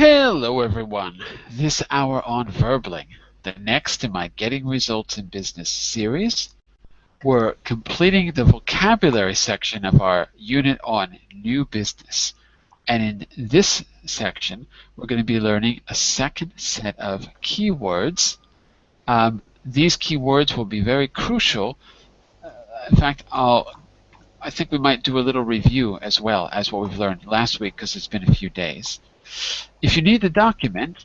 Hello everyone, this hour on Verbling, the next in my Getting Results in Business series. We're completing the vocabulary section of our unit on new business. And in this section, we're going to be learning a second set of keywords. These keywords will be very crucial. In fact, I think we might do a little review as well as what we've learned last week because it's been a few days. If you need the document,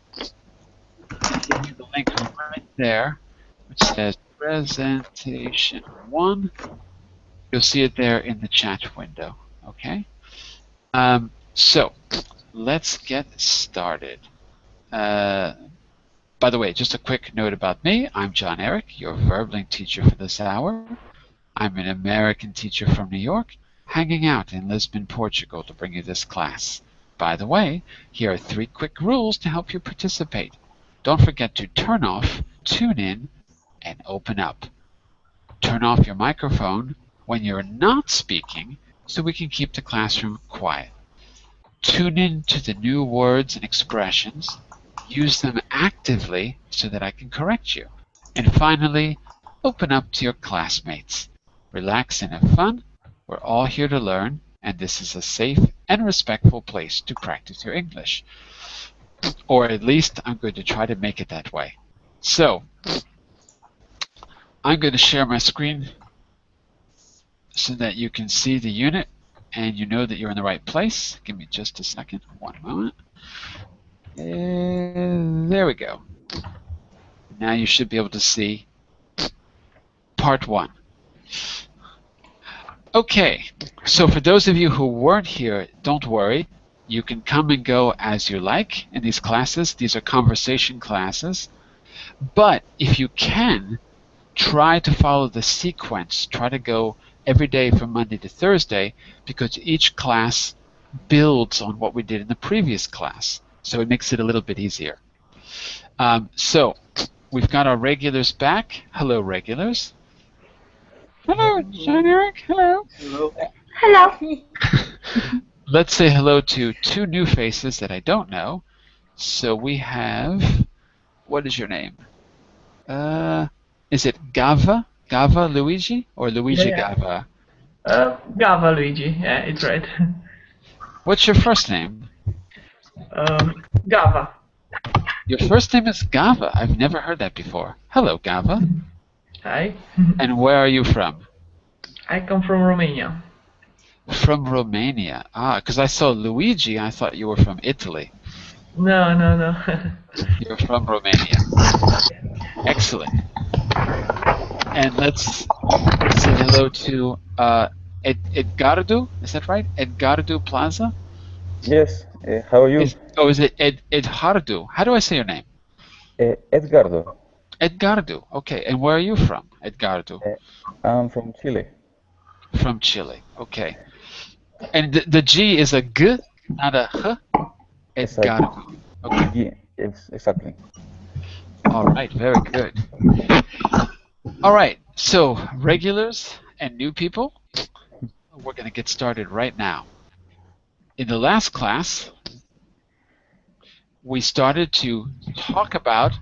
I'll give you the link right there, which says Presentation 1. You'll see it there in the chat window. Okay? So, let's get started. By the way, just a quick note about me. I'm Jon-Eric, your Verbling teacher for this hour. I'm an American teacher from New York, hanging out in Lisbon, Portugal to bring you this class. By the way, here are 3 quick rules to help you participate. Don't forget to turn off, tune in, and open up. Turn off your microphone when you're not speaking so we can keep the classroom quiet. Tune in to the new words and expressions. Use them actively so that I can correct you. And finally, open up to your classmates. Relax and have fun. We're all here to learn, and this is a safe and respectful place to practice your English. Or at least I'm going to try to make it that way. So, I'm going to share my screen so that you can see the unit and you know that you're in the right place. Give me just a second, one moment. And there we go. Now you should be able to see part 1. Okay, so for those of you who weren't here, don't worry. You can come and go as you like in these classes. These are conversation classes. But if you can, try to follow the sequence. Try to go every day from Monday to Thursday because each class builds on what we did in the previous class. So it makes it a little bit easier. So we've got our regulars back. Hello, regulars. Hello, Jon-Eric. Hello. Hello. Hello. Let's say hello to 2 new faces that I don't know. So we have, what is your name? Is it Gava? Gava Luigi? Or Luigi Gava? Gava Luigi, yeah, it's right. What's your first name? Gava. Your first name is Gava. I've never heard that before. Hello, Gava. Hi. And where are you from? I come from Romania. From Romania. Ah, because I saw Luigi, I thought you were from Italy. No. You're from Romania. Excellent. And let's say hello to Edgardo. Is that right? Edgardo Plaza? Yes, how are you? Is it Edgardo? How do I say your name? Edgardo. Edgardo. Okay. And where are you from, Edgardo? I'm from Chile. From Chile. Okay. And the G is a G, not a H? Edgardo. Okay. Yeah, yes, exactly. All right. Very good. All right. So, regulars and new people, we're going to get started right now. In the last class, we started to talk about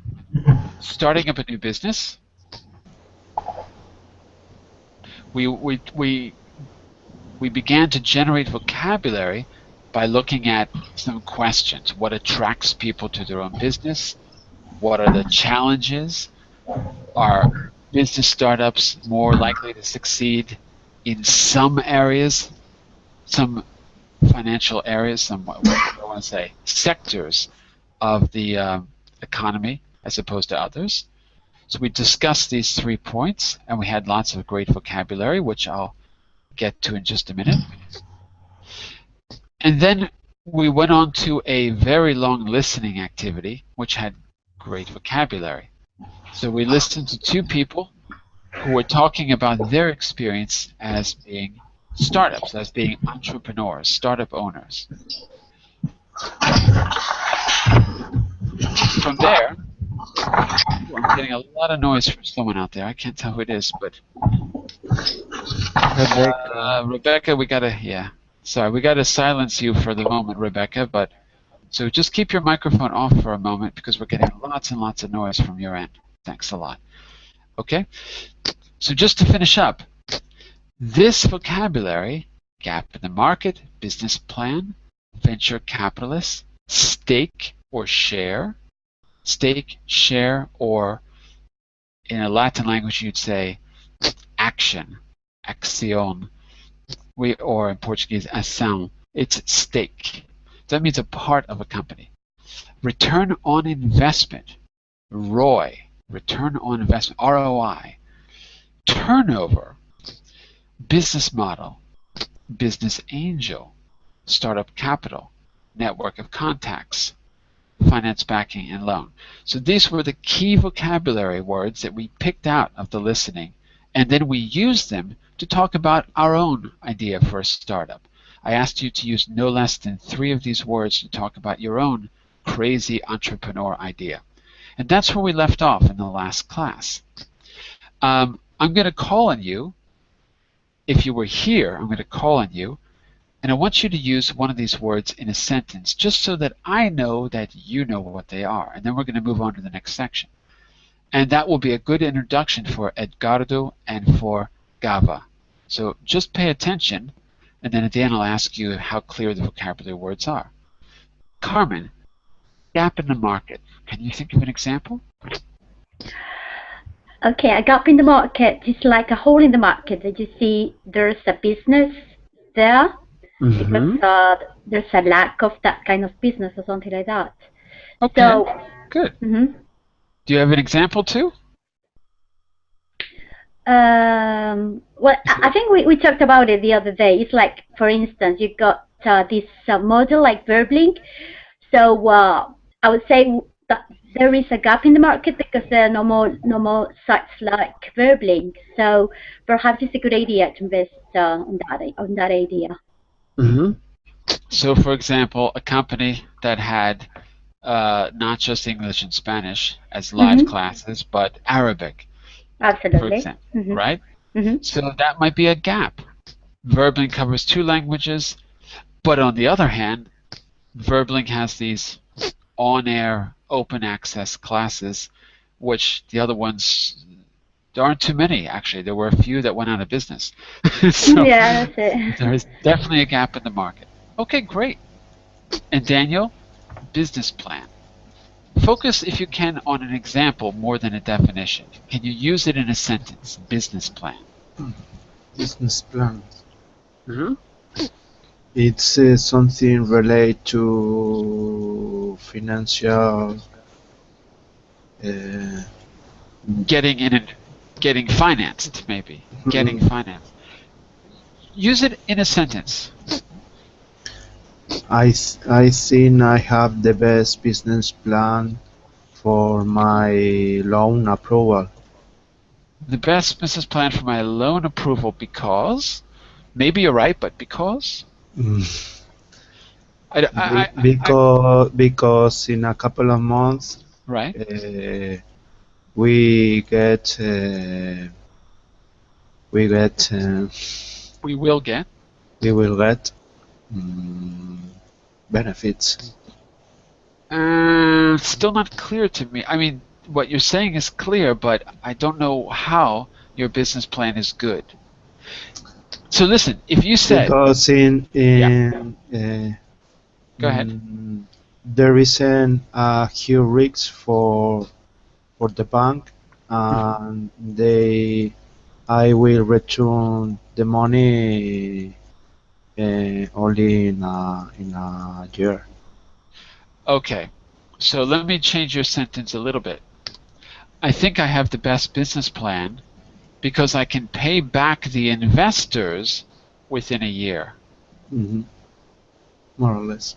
starting up a new business. We began to generate vocabulary by looking at some questions. What attracts people to their own business? What are the challenges? Are business startups more likely to succeed in some areas, some financial areas, some, what do I want to say, sectors of the economy as opposed to others? So we discussed these 3 points, and we had lots of great vocabulary, which I'll get to in just a minute. And then we went on to a very long listening activity, which had great vocabulary. So we listened to 2 people who were talking about their experience as being startups, as being entrepreneurs, startup owners. From there, I'm getting a lot of noise from someone out there. I can't tell who it is, but Rebecca, we gotta silence you for the moment, Rebecca. But So just keep your microphone off for a moment because we're getting lots and lots of noise from your end. Thanks a lot. Okay? So just to finish up, this vocabulary, gap in the market, business plan, venture capitalist, stake or share, or in a Latin language you'd say action, acción, or in Portuguese, ação. It's stake. That means a part of a company. Return on investment, ROI, return on investment, ROI. Turnover, business model, business angel, startup capital, network of contacts, finance backing, and loan. So these were the key vocabulary words that we picked out of the listening, and then we used them to talk about our own idea for a startup. I asked you to use no less than 3 of these words to talk about your own crazy entrepreneur idea. And that's where we left off in the last class. I'm going to call on you. If you were here, I'm going to call on you, and I want you to use one of these words in a sentence just so that I know that you know what they are. And then we're going to move on to the next section. And that will be a good introduction for Edgardo and for Gava. So just pay attention, and then at the end I'll ask you how clear the vocabulary words are. Carmen, gap in the market. Can you think of an example? Okay, a gap in the market is like a hole in the market that you see there's a business there because there's a lack of that kind of business or something like that. Okay, so, good. Do you have an example too? Well, I think we talked about it the other day. It's like, for instance, you got this model like Verbling. So I would say that there is a gap in the market because there are no more sites like Verbling. So perhaps it's a good idea to invest on that idea. So, for example, a company that had not just English and Spanish as live classes, but Arabic, absolutely, for example, right? So that might be a gap. Verbling covers 2 languages, but on the other hand, Verbling has these on-air, open access classes, which the other ones, there aren't too many, actually. There were a few that went out of business. So yeah, that's it. there is definitely a gap in the market. Okay, great. And Daniel, business plan. Focus, if you can, on an example more than a definition. Can you use it in a sentence? Business plan. Business plan. It's something related to financial. Getting financed, maybe. Getting financed. Use it in a sentence. I think I have the best business plan for my loan approval. The best business plan for my loan approval because? Maybe you're right, but because? Because in a couple of months, right? We will get benefits. Still not clear to me. I mean, what you're saying is clear, but I don't know how your business plan is good. So listen, if you said... Because go ahead. There isn't a huge risk for the bank, and I will return the money only in a year. Okay, so let me change your sentence a little bit. I think I have the best business plan because I can pay back the investors within a year. More or less.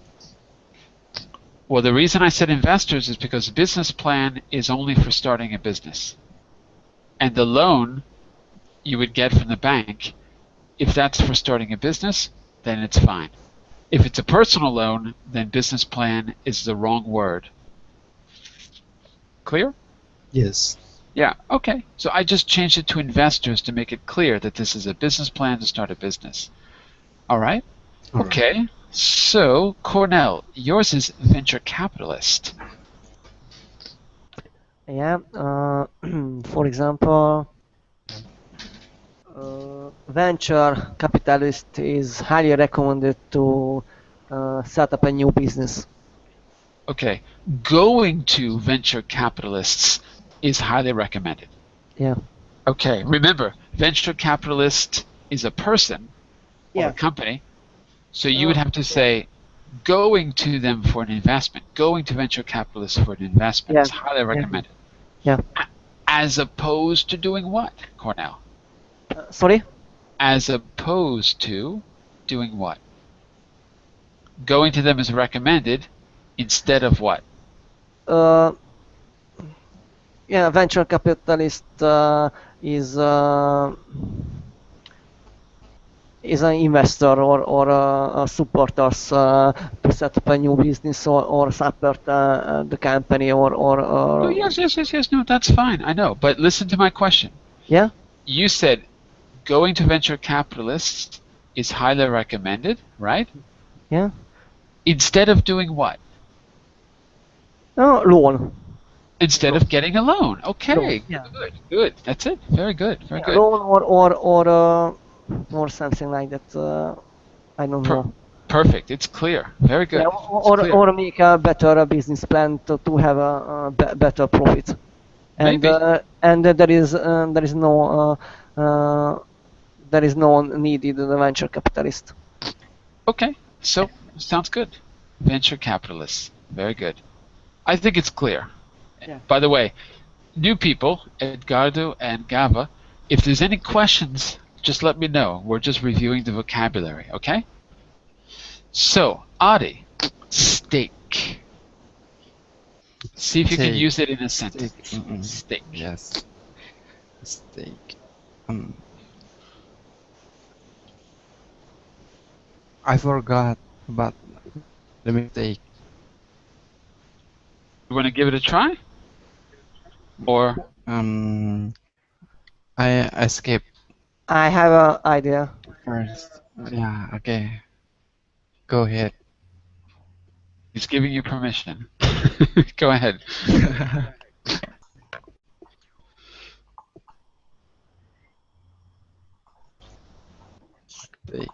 Well, the reason I said investors is because business plan is only for starting a business. And the loan you would get from the bank, if that's for starting a business, then it's fine. If it's a personal loan, then business plan is the wrong word. Clear? Yes. Yeah, okay. So I just changed it to investors to make it clear that this is a business plan to start a business. All right? Okay. So, Cornell, yours is venture capitalist. Yeah. For example, venture capitalist is highly recommended to set up a new business. Okay, going to venture capitalists is highly recommended. Yeah. Okay, remember, venture capitalist is a person or Yeah. a company, so you would have to say going to them for an investment, going to venture capitalists for an investment is highly recommended. Yeah. As opposed to doing what, Cornell? Sorry? As opposed to doing what? Going to them is recommended instead of what? Yeah, venture capitalist is an investor or supporters to set up a new business or support the company or Oh, yes, no, that's fine, I know, but listen to my question. Yeah? You said going to venture capitalists is highly recommended, right? Yeah. Instead of doing what? Loan. Instead of getting a loan. Okay, Loan, yeah. good. That's it. Very good, very good. Loan or something like that. I don't know. Perfect. It's clear. Very good. Yeah, or make a better business plan to have a better profit. And there is no needed the venture capitalist. Okay, so sounds good. Venture capitalists. Very good. I think it's clear. Yeah. By the way, new people, Edgardo and Gava, if there's any questions, just let me know. We're just reviewing the vocabulary, okay? So, Adi, steak. See if you can use it in a sentence. Steak. Yes. Steak. I forgot about the mistake. You want to give it a try? Or I skipped I have an idea. first. Yeah, okay. Go ahead. he's giving you permission. Go ahead. Steak.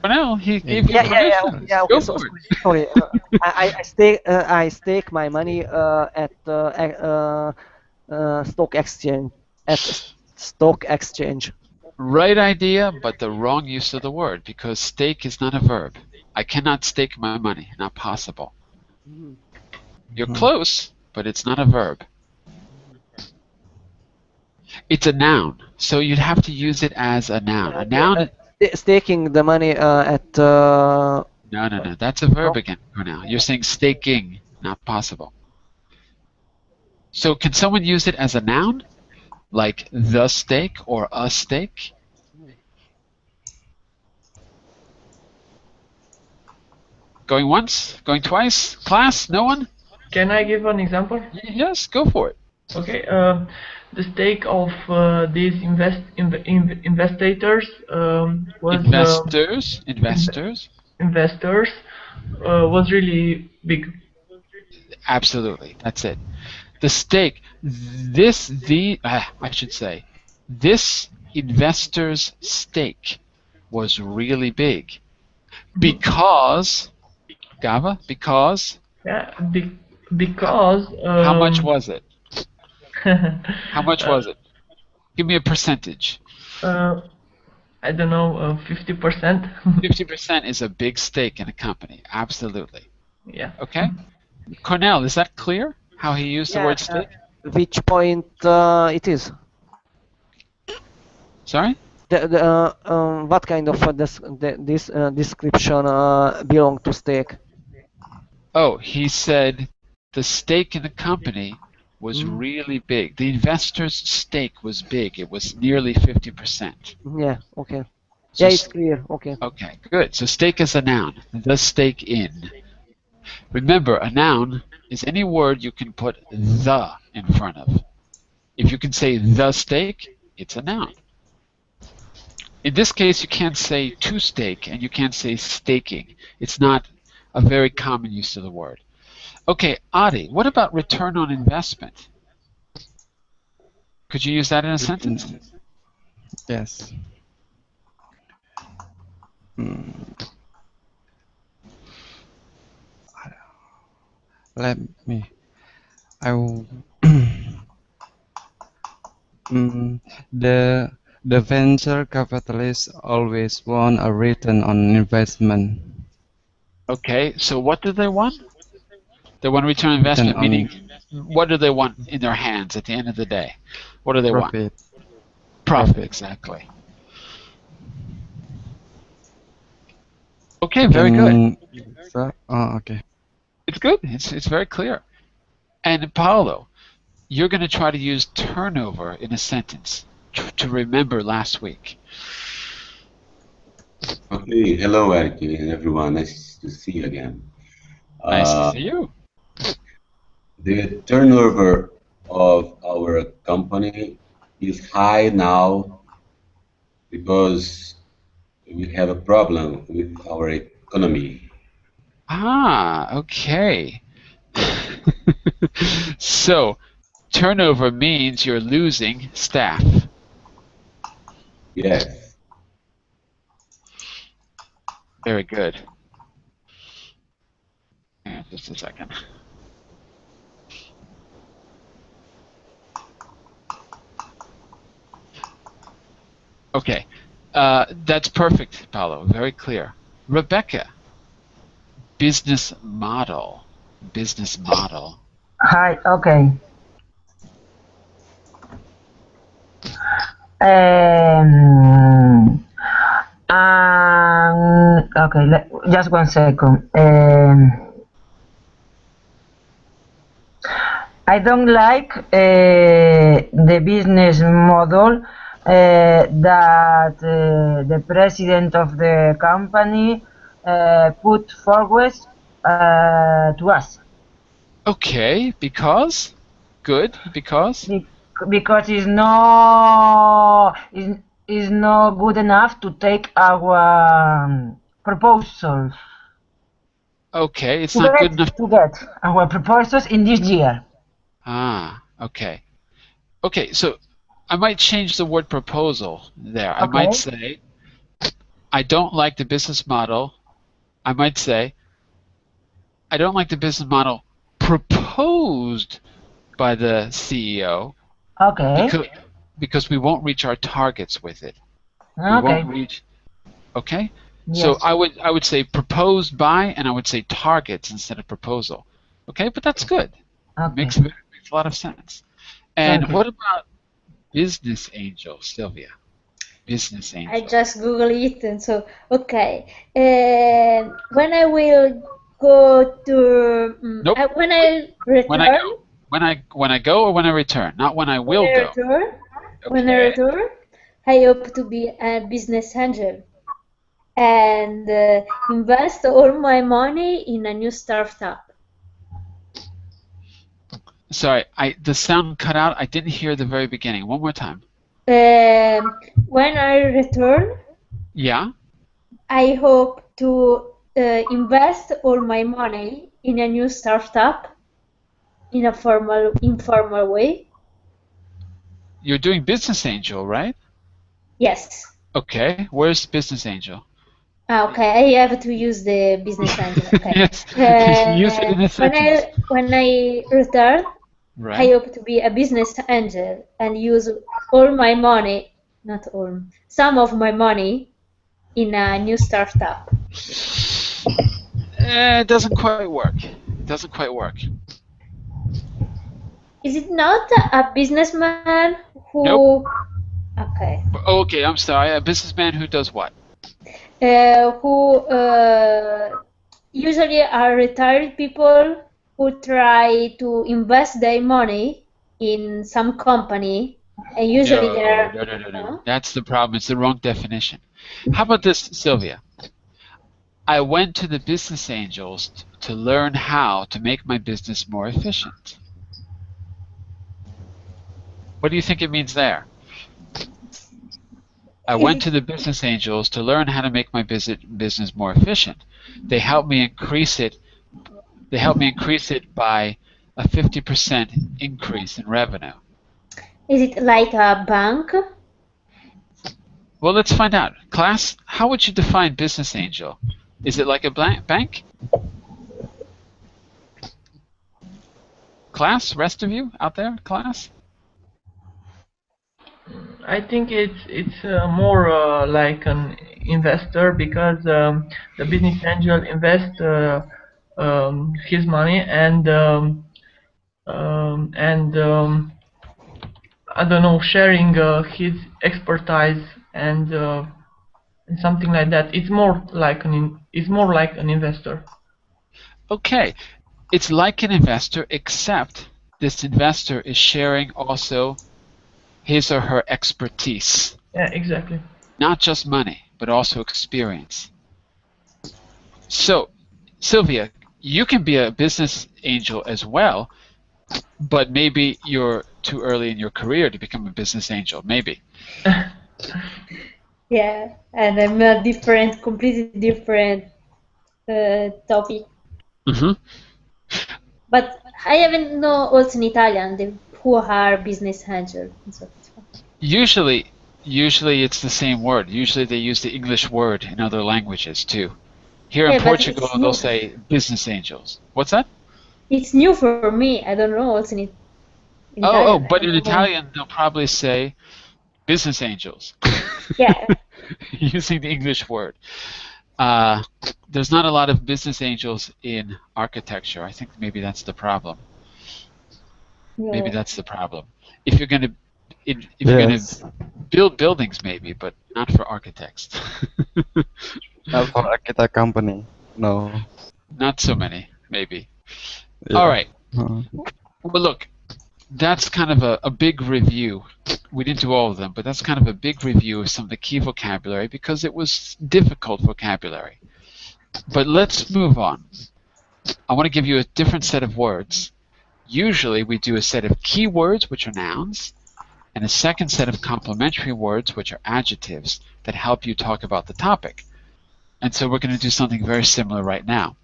For now, he gave you permission. Yeah. Go Okay, for it. sorry. I stake my money at stock exchange. At stock exchange. Right idea, but the wrong use of the word, because stake is not a verb. I cannot stake my money. Not possible. You're close, but it's not a verb. It's a noun, so you'd have to use it as a noun. A noun. Staking the money at. No. That's a verb again, Cornell. You're saying staking. Not possible. So can someone use it as a noun? Like the steak or a steak? Going once? Going twice? Class? No one? Can I give an example? Yes, go for it. Okay. The stake of these investors was investors was really big. Absolutely, that's it. The stake. This investor's stake was really big because Gava. Because. Yeah. Because. How much was it? How much was it? Give me a percentage. I don't know, 50%. 50% is a big stake in a company. Absolutely. Yeah. Okay. Cornell, is that clear? How he used the word stake? Which point it is? Sorry? What kind of this description belong to stake? Oh, he said the stake in the company was really big. The investor's stake was big. It was nearly 50%. Yeah, okay. So yeah, it's clear. Okay. Okay, good. So stake is a noun. The stake in. Remember, a noun is any word you can put the in front of. If you can say the stake, it's a noun. In this case, you can't say to stake and you can't say staking. It's not a very common use of the word. Okay, Adi, what about return on investment? Could you use that in a sentence? Yes. Let me. I will. The venture capitalists always want a return on investment. Okay, so what do they want? They want return on investment, meaning what do they want in their hands at the end of the day? What do they profit. want? Profit, exactly. Okay, very good. Okay. It's good. It's very clear. And Paolo, you're going to try to use turnover in a sentence to remember last week. Okay, hello, Eric, and everyone. Nice to see you again. Nice to see you. The turnover of our company is high now because we have a problem with our economy. Ah, okay. So, turnover means you're losing staff. Yes. Very good. Just a second. Okay, that's perfect, Paolo. Very clear. Rebecca, business model. Business model. Hi, okay. Okay, just 1 second. I don't like the business model that the president of the company put forward to us. Okay, because? Good, because? Because it's not good enough to take our proposals. Okay, it's not good enough to get our proposals in this year. Ah, okay. Okay, so I might change the word proposal there. Okay. I might say, I don't like the business model. I might say, I don't like the business model proposed by the CEO. Okay. Because we won't reach our targets with it. Okay. We won't reach. Okay. Yes. So I would say proposed by, and I would say targets instead of proposal. Okay, but that's good. Okay. Makes a lot of sense. And what about business angel, Sylvia? Business angel. I just Google it and so okay. When I will go to Nope. when I return. When I go or when I return, not when I will go. Okay. When I return, I hope to be a business angel and invest all my money in a new startup. Sorry, the sound cut out. I didn't hear the very beginning. One more time. When I return, yeah, I hope to invest all my money in a new startup in a informal way. You're doing business angel, right? Yes. Okay, where's business angel? Okay, I have to use the business angel. Okay. Yes, use it in a sentence. When I return, right. I hope to be a business angel and use all my money, not all, some of my money in a new startup. It doesn't quite work. It doesn't quite work. Is it not a businessman who... Nope. Okay. Okay, I'm sorry. A businessman who does what? Who usually are retired people who try to invest their money in some company, and usually they're... No. That's the problem. It's the wrong definition. How about this, Sylvia? I went to the business angels to learn how to make my business more efficient. What do you think it means there? I went to the business angels to learn how to make my business more efficient. They helped me increase it. They helped me increase it by a 50% increase in revenue. Is it like a bank? Well, let's find out. Class, how would you define business angel? Is it like a bank? Class, rest of you out there, class? I think it's more like an investor, because the business angel invests his money and I don't know, sharing his expertise and something like that. It's more like an investor. Okay, it's like an investor, except this investor is sharing also his or her expertise. Yeah, exactly. Not just money, but also experience. So, Sylvia, you can be a business angel as well, but maybe you're too early in your career to become a business angel, maybe. Yeah, and I'm a completely different topic. Mm-hmm. But I haven't know also in Italian who are business angel. So Usually it's the same word. Usually they use the English word in other languages too. Here in Portugal, they'll say business angels. What's that? It's new for me. I don't know also in Italian. But in Italian, they'll probably say business angels. Yeah. Using the English word. There's not a lot of business angels in architecture. I think maybe that's the problem. Yeah. Maybe that's the problem. If you're going to build buildings, maybe, but not for architects. Not for architect company. No. Not so many, maybe. Yeah. All right. Well, look, that's kind of a big review. We didn't do all of them, but that's kind of a big review of some of the key vocabulary because it was difficult vocabulary. But let's move on. I want to give you a different set of words. Usually we do a set of key words, which are nouns, and a second set of complementary words, which are adjectives that help you talk about the topic. And so we're going to do something very similar right now.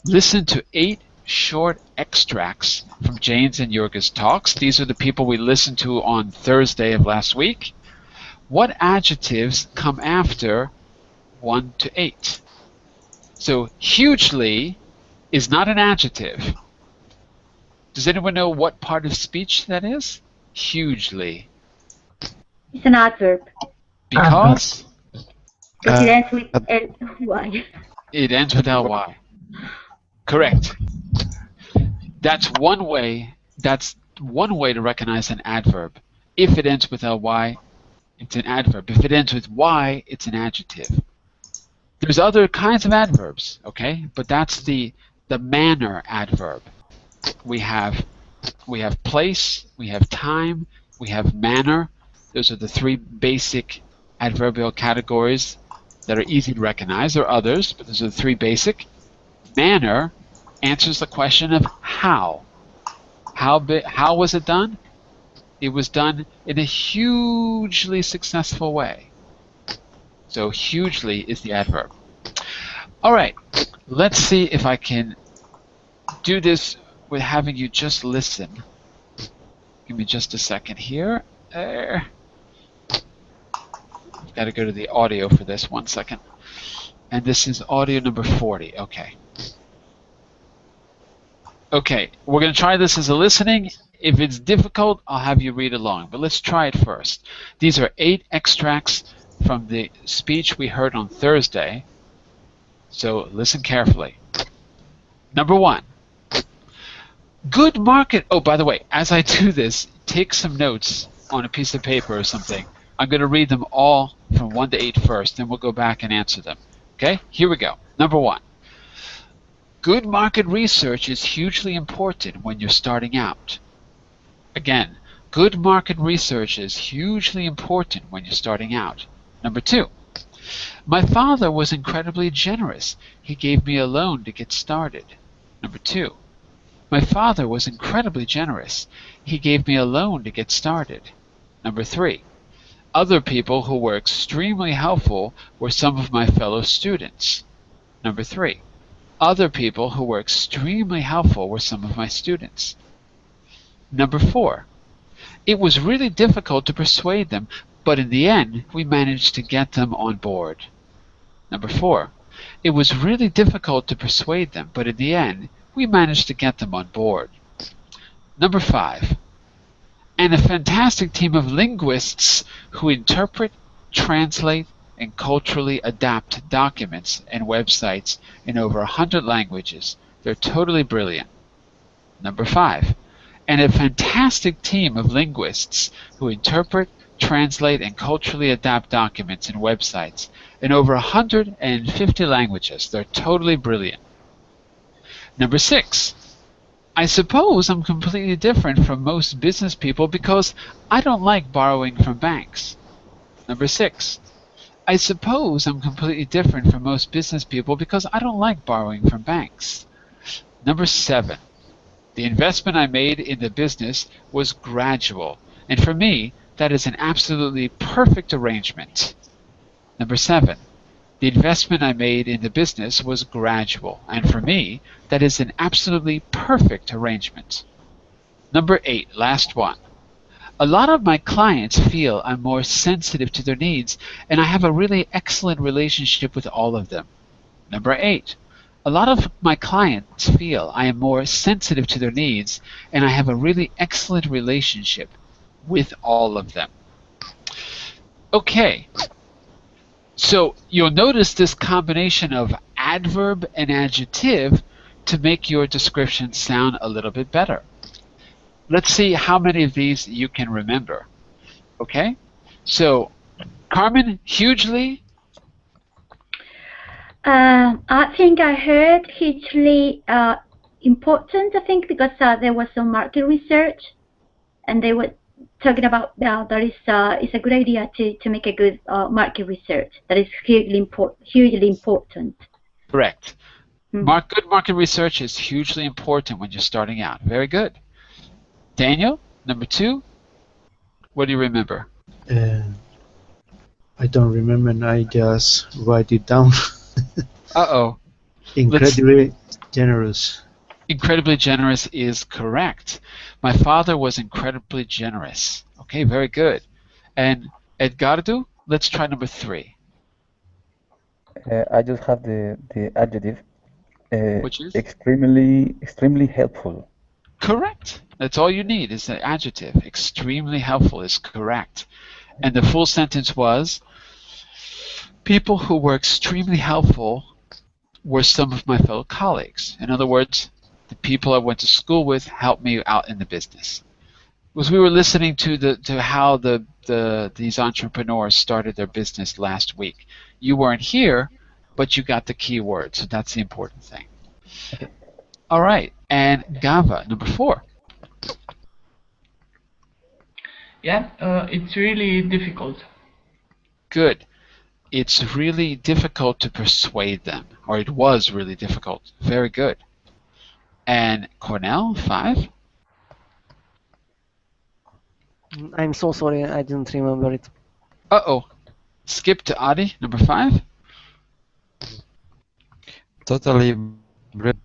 Listen to 8 short extracts from Jane's and Jurga's talks. These are the people we listened to on Thursday of last week. What adjectives come after 1 to 8? So hugely is not an adjective. Does anyone know what part of speech that is? Hugely. It's an adverb. Because? Because it ends with ly. It ends with ly. Correct. That's one way to recognize an adverb. If it ends with ly, it's an adverb. If it ends with y, it's an adjective. There's other kinds of adverbs, okay? But that's the manner adverb. We have place, we have time, we have manner. Those are the 3 basic adverbial categories that are easy to recognize. There are others, but those are the 3 basic. Manner answers the question of how. How was it done? It was done in a hugely successful way. So hugely is the adverb. All right, let's see if I can do this with having you just listen. Give me just a second here. Got to go to the audio for this 1 second. And this is audio number 40. Okay. Okay, we're going to try this as a listening. If it's difficult, I'll have you read along. But let's try it first. These are 8 extracts from the speech we heard on Thursday. So listen carefully. Number 1. Good market. Oh, by the way, as I do this, take some notes on a piece of paper or something. I'm going to read them all from 1 to 8 first, then we'll go back and answer them. Okay, here we go. Number 1. Good market research is hugely important when you're starting out. Again, good market research is hugely important when you're starting out. Number 2. My father was incredibly generous. He gave me a loan to get started. Number 2. My father was incredibly generous. He gave me a loan to get started. Number 3. Other people who were extremely helpful were some of my fellow students. Number 3. Other people who were extremely helpful were some of my students. Number 4. It was really difficult to persuade them, but in the end, we managed to get them on board. Number 4. It was really difficult to persuade them, but in the end, we managed to get them on board. Number 5. And a fantastic team of linguists who interpret, translate, and culturally adapt documents and websites in over 100 languages. They're totally brilliant. Number 5. And a fantastic team of linguists who interpret, translate, and culturally adapt documents and websites in over 150 languages. They're totally brilliant. Number 6. I suppose I'm completely different from most business people because I don't like borrowing from banks. Number 6. I suppose I'm completely different from most business people because I don't like borrowing from banks. Number 7. The investment I made in the business was gradual, and for me, that is an absolutely perfect arrangement. Number 7. The investment I made in the business was gradual, and for me, that is an absolutely perfect arrangement. Number 8, last one. A lot of my clients feel I'm more sensitive to their needs, and I have a really excellent relationship with all of them. Number 8. A lot of my clients feel I am more sensitive to their needs, and I have a really excellent relationship with all of them. Okay. So you'll notice this combination of adverb and adjective to make your description sound a little bit better. Let's see how many of these you can remember. Okay? So, Carmen, hugely? I think I heard hugely important, I think, because there was some market research and they were talking about that it's a good idea to make a good market research. That is hugely important. Correct. Good market research is hugely important when you're starting out. Very good. Daniel, number 2. What do you remember? I don't remember, and I just write it down. Uh-oh. Incredibly generous. Incredibly generous is correct. My father was incredibly generous. Okay, very good. And Edgardo, let's try number 3. I just have the adjective. Which is? Extremely helpful. Correct. That's all you need is the adjective. Extremely helpful is correct. And the full sentence was, people who were extremely helpful were some of my fellow colleagues. In other words, the people I went to school with helped me out in the business. Because we were listening to how these entrepreneurs started their business last week. You weren't here, but you got the key word, so that's the important thing. Okay. All right, and Gava, number 4. Yeah, it's really difficult. Good. It's really difficult to persuade them, or it was really difficult. Very good. And Cornell, 5. I'm so sorry, I didn't remember it. Uh-oh. Skip to Adi, number 5. Totally brilliant.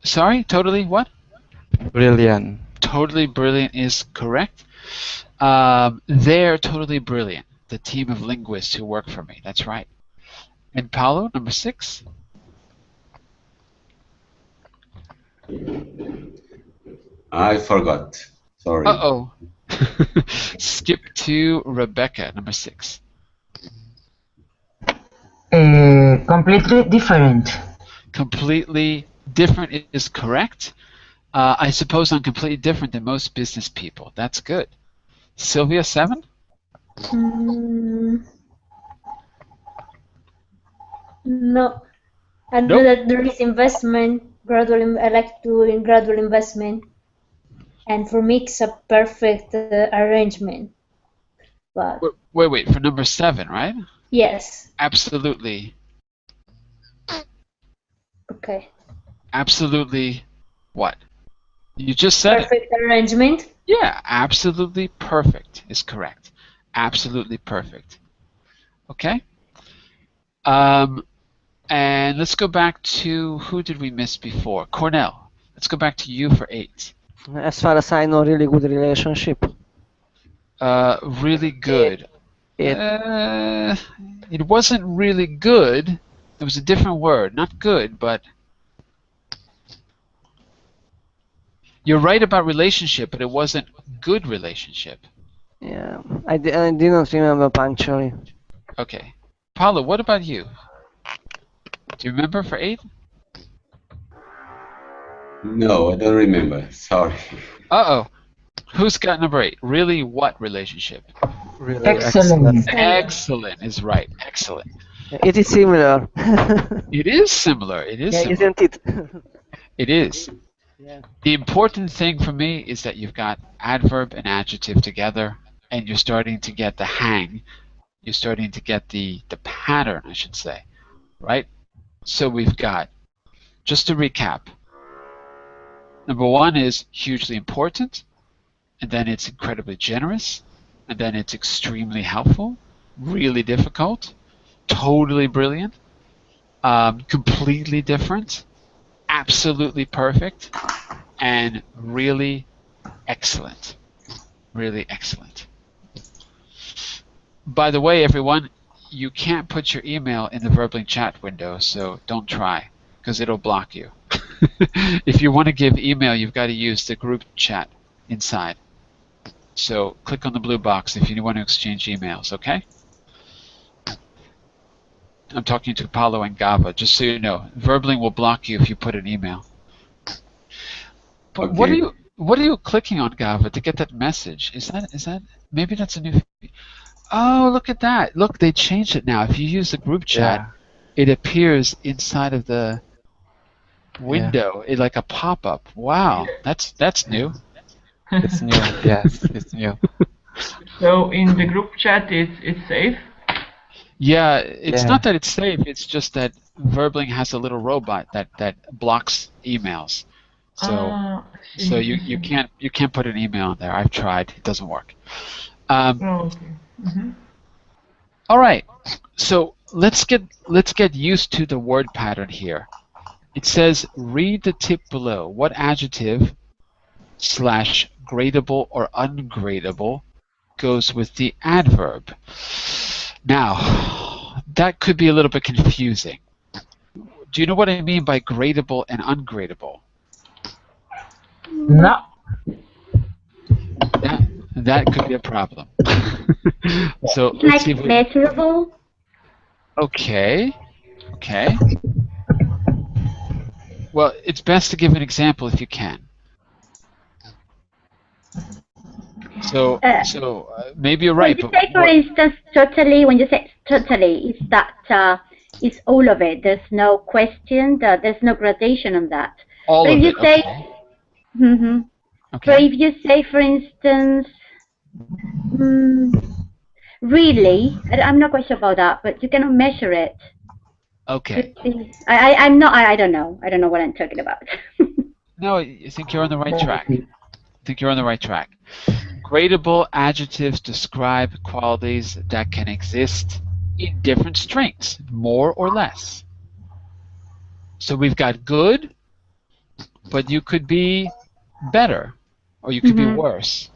Sorry, totally what? Brilliant. Totally brilliant is correct. They're totally brilliant. The team of linguists who work for me. That's right. And Paulo, number 6. I forgot. Sorry. Uh-oh. Skip to Rebecca, number 6. Completely different. Completely different is correct. I suppose I'm completely different than most business people. That's good. Sylvia, 7? No. I know Nope. that there is investment, I like doing gradual investment. And for me, it's a perfect arrangement. But Wait, for number 7, right? yes. Absolutely. Okay. Absolutely what? You just said Perfect arrangement. Yeah, absolutely perfect is correct. Absolutely perfect. Okay. And let's go back to, who did we miss before? Cornell. Let's go back to you for 8. As far as I know, really good relationship. Really good. It It wasn't really good. It was a different word. Not good, but you're right about relationship, but it wasn't good relationship. yeah, I didn't remember punctually. Okay. Paolo, what about you? Do you remember for 8? No, I don't remember. Sorry. Uh-oh. Who's got number 8? Really what relationship? Really Excellent. Excellent is right. Excellent. It is similar. It is similar. It is Yeah, similar. isn't it? It is. Yeah. The important thing for me is that you've got adverb and adjective together, and you're starting to get the hang. You're starting to get the pattern, I should say, right? So we've got, just to recap, number 1 is hugely important, and then it's incredibly generous, and then it's extremely helpful, really difficult, totally brilliant, completely different, absolutely perfect, and really excellent. Really excellent. By the way, everyone, you can't put your email in the Verbling chat window, so don't try, because it'll block you. If you want to give email, you've got to use the group chat inside. So click on the blue box if you want to exchange emails, okay? I'm talking to Paolo and Gava, just so you know. Verbling will block you if you put an email. But Okay. what are you clicking on, Gava, to get that message? Is that maybe that's a new? Oh, look at that! Look, they changed it now. If you use the group chat, Yeah. it appears inside of the window, it's like a pop-up. Wow, that's new. It's new. Yes, it's new. So in the group chat, it's safe. Yeah, it's Yeah. not that it's safe. It's just that Verbling has a little robot that blocks emails. So you can't put an email in there. I've tried. It doesn't work. Okay. All right. So let's get used to the word pattern here. It says read the tip below. What adjective / gradable or ungradable goes with the adverb? Now, that could be a little bit confusing. Do you know what I mean by gradable and ungradable? No. That could be a problem. So It's let's like see if we, measurable. okay. Well, it's best to give an example if you can. So maybe you're right. When you say, for instance, totally, when you say totally, is that is all of it? There's no question. There's no gradation on that. All but of if you it. say, Okay. But if you say, for instance, really, I'm not quite sure about that, but you cannot measure it. Okay. I'm not. I don't know. I don't know what I'm talking about. No, I think you're on the right track. Gradable adjectives describe qualities that can exist in different strengths, more or less. So we've got good, but you could be better, or you could be worse.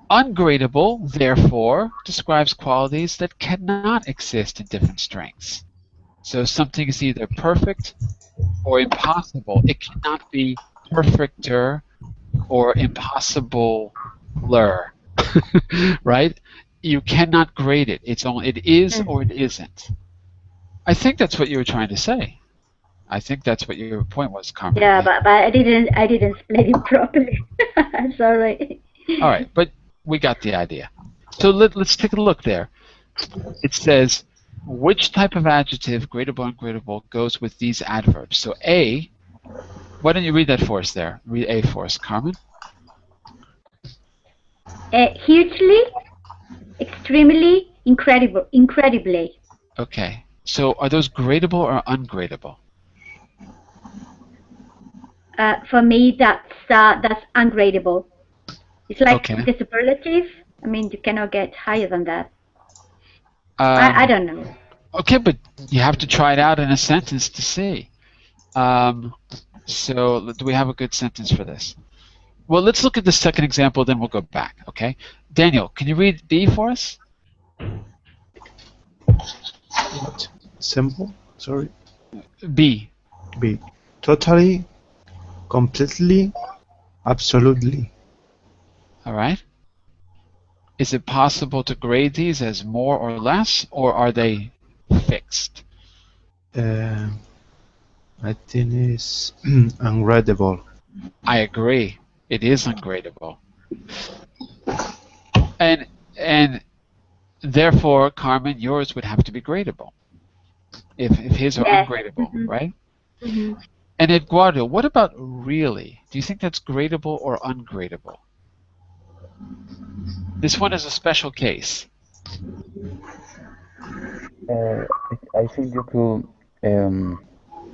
Ungradable, therefore, describes qualities that cannot exist in different strengths. So something is either perfect or impossible. It cannot be perfecter or impossibler, right? You cannot grade it. It is or it isn't. I think that's what you were trying to say. I think that's what your point was, Carmen. Yeah, but I didn't explain it properly. Sorry. All right, but we got the idea. So let's take a look there. It says, which type of adjective, gradable and ungradable, goes with these adverbs? So A, why don't you read that for us there? Read A for us, Carmen. Hugely, extremely, incredibly. Okay. So are those gradable or ungradable? For me, that's ungradable. It's like Okay. the superlative. I mean, you cannot get higher than that. I don't know. Okay, but you have to try it out in a sentence to see. So do we have a good sentence for this? Well, let's look at the second example, then we'll go back, okay? Daniel, can you read B for us? Simple. Sorry. B. B. Totally, completely, absolutely. All right. Is it possible to grade these as more or less, or are they fixed? I think it's ungradable. I agree. It is ungradable. And therefore, Carmen, yours would have to be gradable. If his are ungradable, right? Mm-hmm. And Eduardo, what about really? Do you think that's gradable or ungradable? This one is a special case. I think you could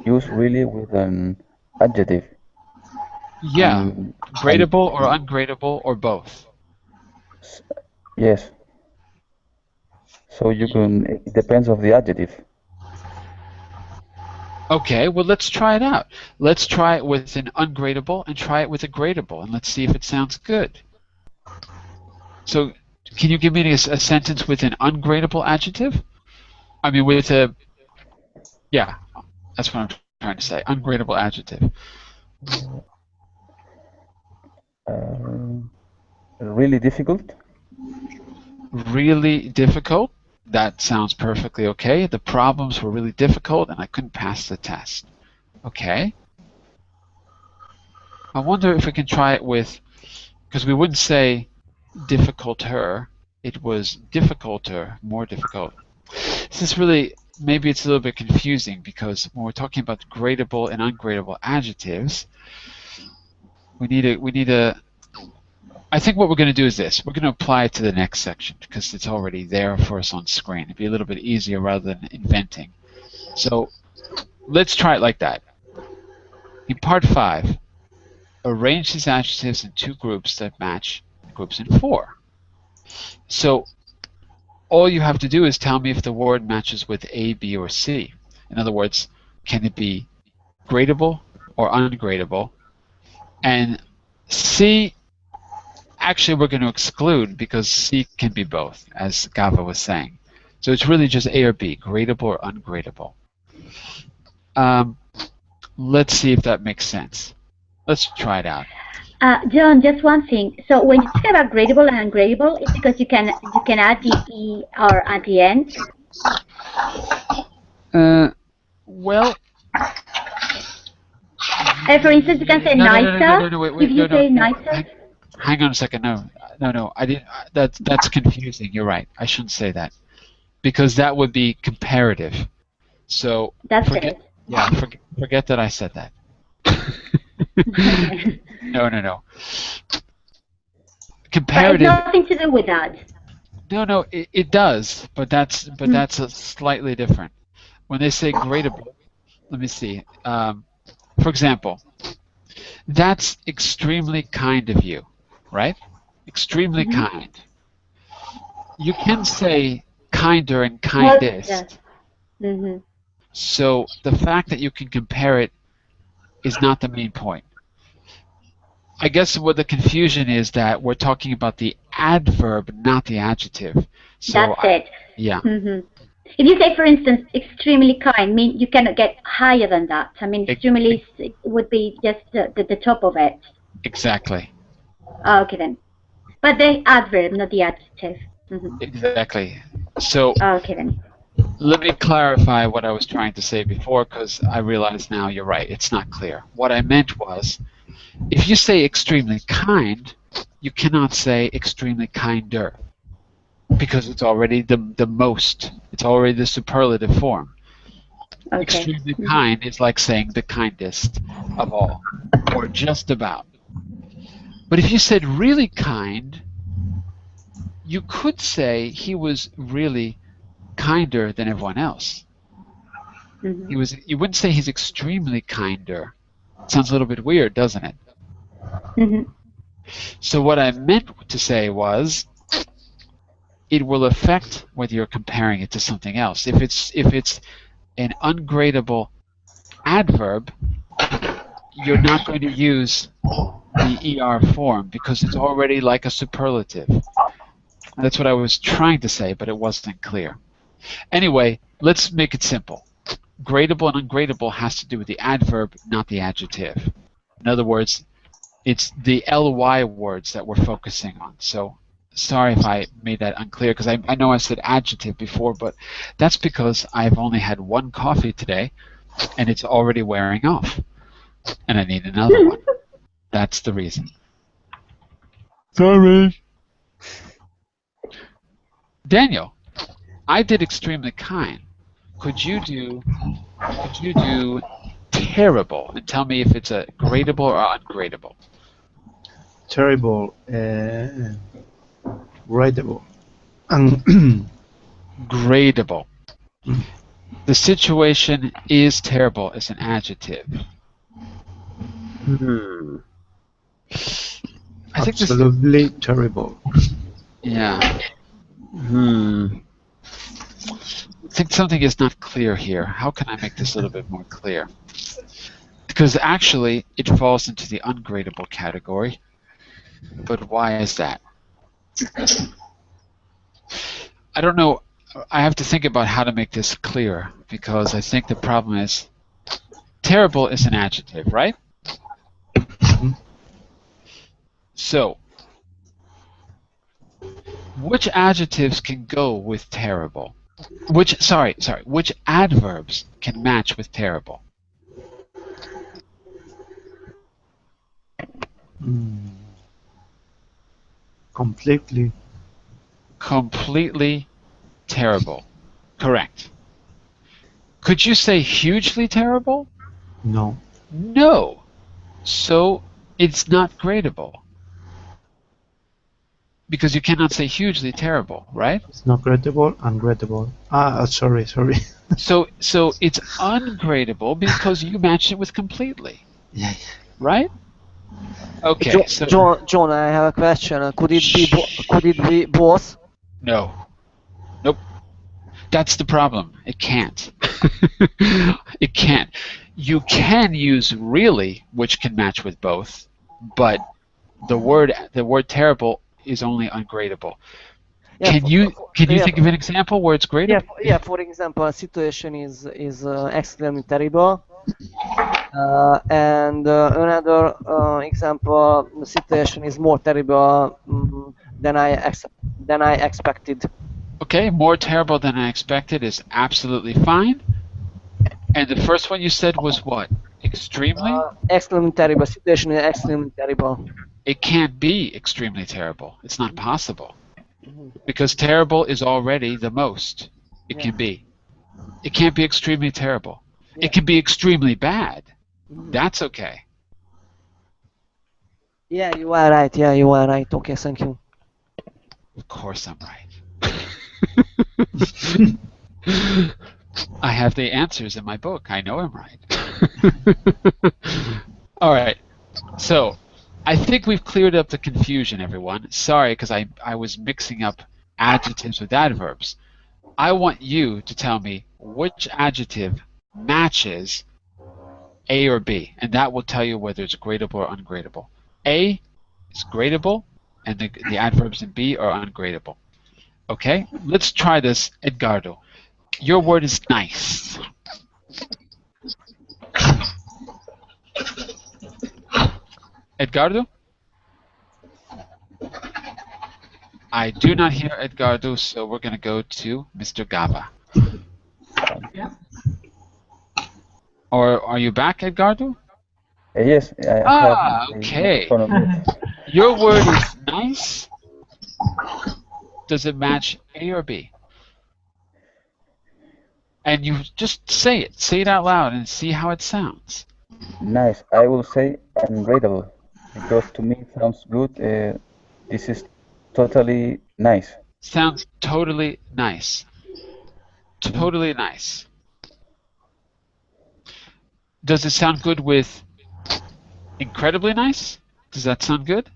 use really with an adjective. Yeah, gradable or ungradable or both. Yes. So you can, it depends of the adjective. Okay, well, let's try it out. Let's try it with an ungradable and try it with a gradable, and let's see if it sounds good. So, can you give me a sentence with an ungradable adjective? I mean, with a, yeah, that's what I'm trying to say, ungradable adjective. Really difficult? Really difficult? That sounds perfectly okay. The problems were really difficult and I couldn't pass the test. Okay. I wonder if we can try it with, because we wouldn't say difficulter, it was difficulter, more difficult. This is really, maybe it's a little bit confusing because when we're talking about gradable and ungradable adjectives, we need a I think what we're going to do is this. We're going to apply it to the next section because it's already there for us on screen. It'd be a little bit easier rather than inventing. So let's try it like that. In part 5, arrange these adjectives in 2 groups that match groups in 4. So all you have to do is tell me if the word matches with A, B, or C. In other words, can it be gradable or ungradable? And C, actually, we're going to exclude because C can be both, as Gava was saying. So it's really just A or B, gradable or ungradable. Let's see if that makes sense. Let's try it out. John, just one thing. So when you talk about gradable and ungradable, it's because you can add the ER at the end. Well. For instance, you can say nicer. Wait, if you say nicer. Hang on a second. No. I didn't. That's confusing. You're right. I shouldn't say that because that would be comparative. So forget that I said that. No. Comparative. But it's nothing to do with that. No. It does, but that's a slightly different. When they say gradable, let me see. For example, that's extremely kind of you. Right? Extremely kind. You can say kinder and kindest. So the fact that you can compare it is not the main point. I guess what the confusion is that we're talking about the adverb, not the adjective. So that's it. Yeah. If you say, for instance, extremely kind, mean you cannot get higher than that. I mean, extremely would be just the top of it. Exactly. Okay then, but the adverb, not the adjective. Exactly. So okay then. Let me clarify what I was trying to say before, because I realize now you're right. It's not clear. What I meant was, if you say extremely kind, you cannot say extremely kinder, because it's already the most. It's already the superlative form. Okay. Extremely kind is like saying the kindest of all, or just about. But if you said really kind, you could say he was really kinder than everyone else. You wouldn't say he's extremely kinder. It sounds a little bit weird, doesn't it? So what I meant to say was, it will affect whether you're comparing it to something else. If it's an ungradable adverb, you're not going to use the ER form because it's already like a superlative. That's what I was trying to say, but it wasn't clear. Anyway, let's make it simple. Gradable and ungradable has to do with the adverb, not the adjective. In other words, it's the ly words that we're focusing on. So sorry if I made that unclear, because I know I said adjective before, but that's because I've only had one coffee today, and it's already wearing off, and I need another one. That's the reason. Sorry. Daniel, I did extremely kind. Could you do terrible and tell me if it's a gradable or ungradable? Terrible. Gradable. Gradable. The situation is terrible as an adjective. I think Absolutely terrible. Yeah. I think something is not clear here. How can I make this a little bit more clear? Because actually, it falls into the ungradable category. But why is that? I don't know. I have to think about how to make this clear, because I think the problem is terrible is an adjective, right? So, which adjectives can go with terrible? Which adverbs can match with terrible? Completely. Completely terrible. Correct. Could you say hugely terrible? No. No. So it's not gradable. Because you cannot say hugely terrible, right? It's not gradable, ungradable. Sorry. So it's ungradable because you matched it with completely. Yeah. Right? Okay. John, I have a question. Could it be both? No. Nope. That's the problem. It can't. It can't. You can use really, which can match with both, but the word terrible is only ungradable. Yeah, can you think of an example where it's gradable? Yeah. For example, a situation is extremely terrible, and another example, the situation is more terrible than I expected. Okay, more terrible than I expected is absolutely fine. And the first one you said was what? Extremely? Extremely terrible. Situation is extremely terrible. It can't be extremely terrible. It's not possible. Because terrible is already the most it can be. It can't be extremely terrible. It can be extremely bad. That's okay. Yeah, you are right. Okay, thank you. Of course I'm right. I have the answers in my book. I know I'm right. All right. So I think we've cleared up the confusion, everyone. Sorry, because I was mixing up adjectives with adverbs. I want you to tell me which adjective matches A or B, and that will tell you whether it's gradable or ungradable. A is gradable, and the adverbs in B are ungradable. Okay? Let's try this, Edgardo. Your word is nice. Edgardo? I do not hear Edgardo, so we're going to go to Mr. Gava. Yeah. Or are you back, Edgardo? Yes, I have. Okay. Your word is nice. Does it match A or B? And you just say it. Say it out loud and see how it sounds. Nice. I will say ungradable because to me it sounds good. This is totally nice. Sounds totally nice. Totally nice. Does it sound good with incredibly nice? Does that sound good?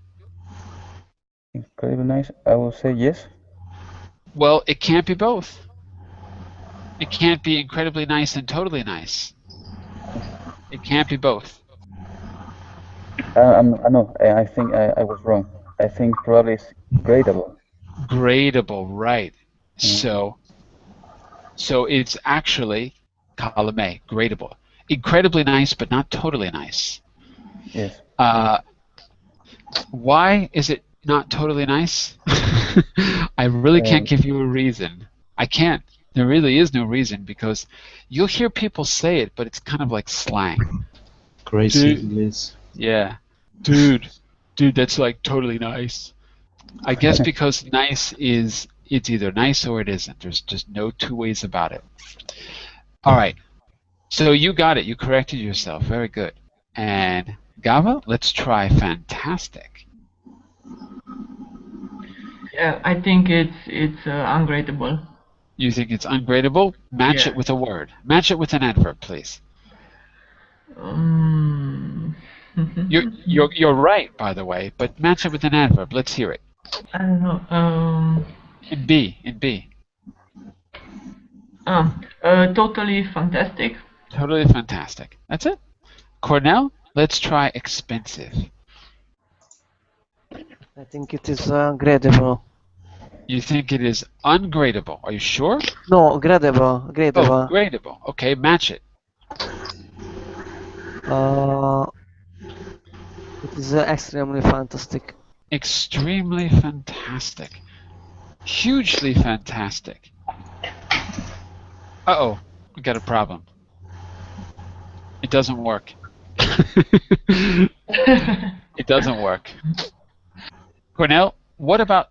Incredibly nice. I will say yes. Well, it can't be both. It can't be incredibly nice and totally nice. It can't be both. I think I was wrong. I think probably it's gradable. Gradable, right. So it's actually column A, gradable. Incredibly nice, but not totally nice. Yes. Why is it not totally nice? I really can't give you a reason. I can't. There really is no reason, because you'll hear people say it, but it's kind of like slang. Crazy English. Yeah. Dude, that's like totally nice. I guess because nice is, it's either nice or it isn't. There's just no two ways about it. All right. So you got it. You corrected yourself. Very good. And Gava, let's try fantastic. Yeah, I think it's ungradable. You think it's ungradable? Match it with a word. Match it with an adverb, please. You're right, by the way, but match it with an adverb. Let's hear it. I don't know. In B. Totally fantastic. Totally fantastic. That's it. Cornell, let's try expensive. I think it is gradable. You think it is ungradable? Are you sure? No, gradable. Oh, gradable. Okay, match it. It is extremely fantastic. Extremely fantastic. Hugely fantastic. Uh-oh, we got a problem. It doesn't work. It doesn't work. Cornell, what about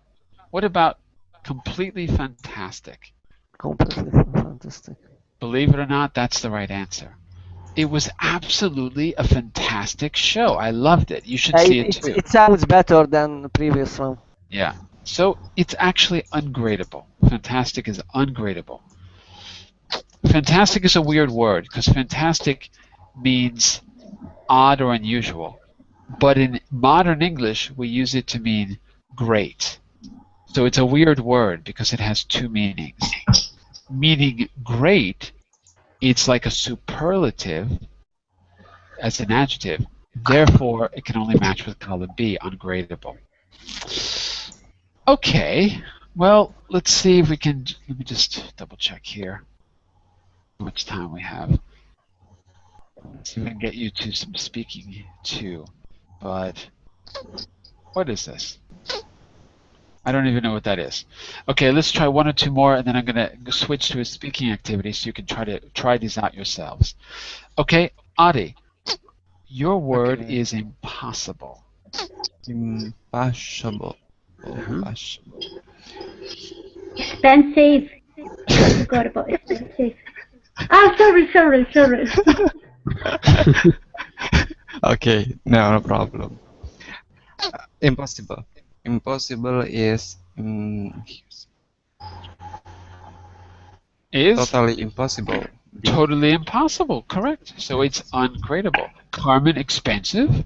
completely fantastic? Completely fantastic. Believe it or not, that's the right answer. It was absolutely a fantastic show. I loved it. You should see it too. It sounds better than the previous one. Yeah. So it's actually ungradable. Fantastic is ungradable. Fantastic is a weird word because fantastic means odd or unusual. But in modern English, we use it to mean great. So it's a weird word because it has two meanings. Meaning great, it's like a superlative as an adjective. Therefore, it can only match with column B, ungradable. Okay, well, let's see if we can, let me just double check here how much time we have. Let's see if we can get you to some speaking too. But what is this? I don't even know what that is. Okay, let's try one or two more, and then I'm going to switch to a speaking activity so you can try these out yourselves. Okay, Adi, your word is impossible. Impossible. Expensive. I forgot about expensive. Oh, sorry. Okay, no problem. Impossible. Impossible is totally impossible. Totally impossible, correct. So it's ungradable. Carmen, expensive?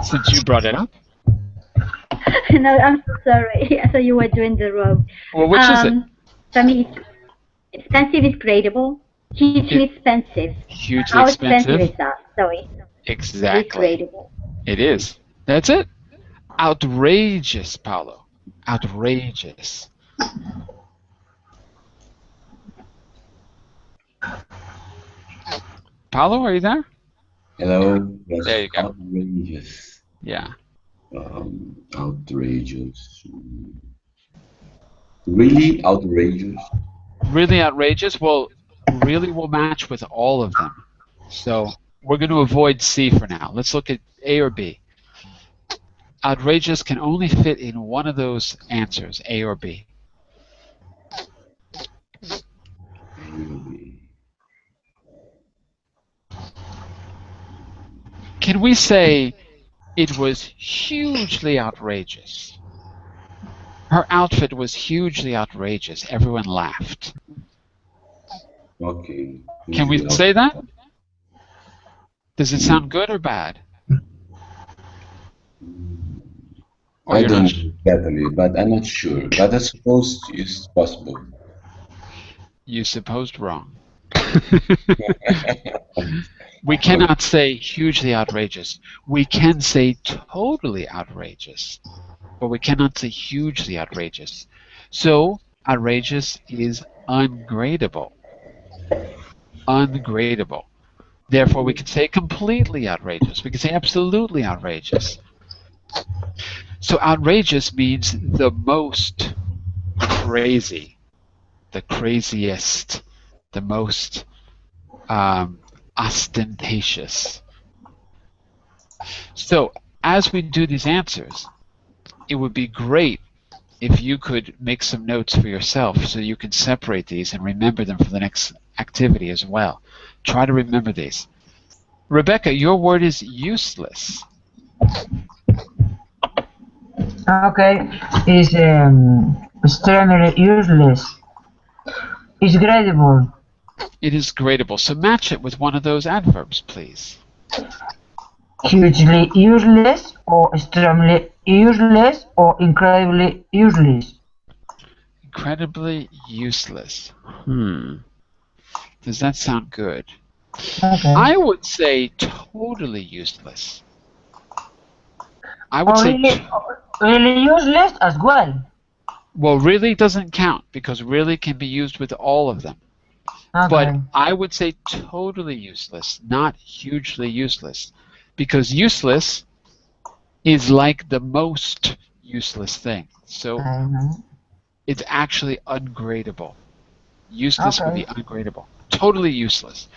Since you brought it up. No, I'm sorry. I thought you were doing the wrong. Well, which is it? For me, expensive is gradable. Hugely expensive. Hugely How expensive is that? Sorry. Exactly. It's gradable. It is. That's it. Outrageous, Paolo. Outrageous. Paolo, are you there? Hello. Yes. There you go. Outrageous. Yeah. Outrageous. Really outrageous. Really outrageous? Well, really will match with all of them. So we're going to avoid C for now. Let's look at A or B. Outrageous can only fit in one of those answers, A or B. Can we say it was hugely outrageous? Her outfit was hugely outrageous. Everyone laughed. Okay. Can we say that? Does it sound good or bad? Or I you're don't not know exactly, but I'm not sure. But I suppose it's possible. You supposed wrong. We cannot say hugely outrageous. We can say totally outrageous, but we cannot say hugely outrageous. So outrageous is ungradable. Ungradable. Therefore, we can say completely outrageous. We can say absolutely outrageous. So outrageous means the most crazy, the craziest, the most ostentatious. So as we do these answers, it would be great if you could make some notes for yourself so you can separate these and remember them for the next activity as well. Try to remember these. Rebecca, your word is useless. Okay, is extremely useless. It's gradable. It is gradable. So match it with one of those adverbs, please. Hugely useless, or extremely useless, or incredibly useless. Incredibly useless. Does that sound good? Okay. I would say totally useless. I would say really useless as well. Well, really doesn't count because really can be used with all of them. Okay. But I would say totally useless, not hugely useless, because useless is like the most useless thing. So it's actually ungradable. Useless would be ungradable. Totally useless.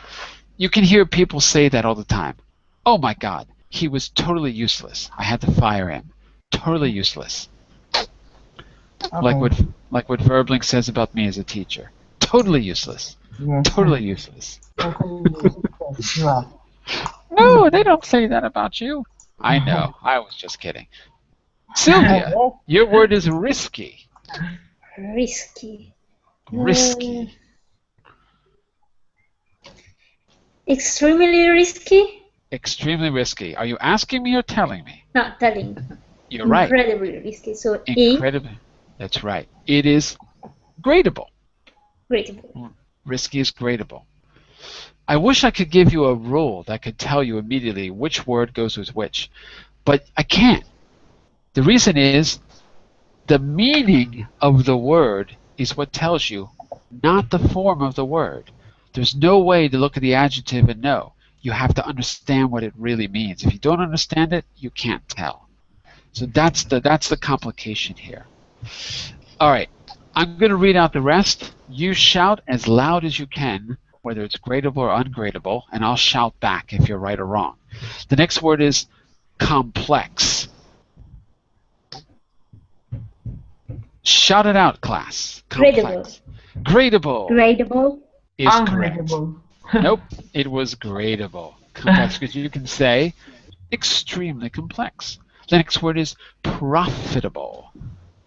You can hear people say that all the time. Oh my God, he was totally useless. I had to fire him. Totally useless. Like what Verbling says about me as a teacher. Totally useless. Yes. Totally useless. No, they don't say that about you. I know. I was just kidding. Sylvia, your word is risky. Risky. Risky. Extremely risky? Extremely risky. Are you asking me or telling me? No, telling. You're right. Incredibly risky. So Incredibly. That's right. It is gradable. Gradable. Risky is gradable. I wish I could give you a rule that could tell you immediately which word goes with which, but I can't. The reason is the meaning of the word is what tells you, not the form of the word. There's no way to look at the adjective and know. You have to understand what it really means. If you don't understand it, you can't tell. So that's the complication here. All right, I'm going to read out the rest. You shout as loud as you can, whether it's gradable or ungradable, and I'll shout back if you're right or wrong. The next word is complex. Shout it out, class. Complex. Gradable. Gradable. Is correct. Nope, it was gradable. Complex, because you can say extremely complex. The next word is profitable.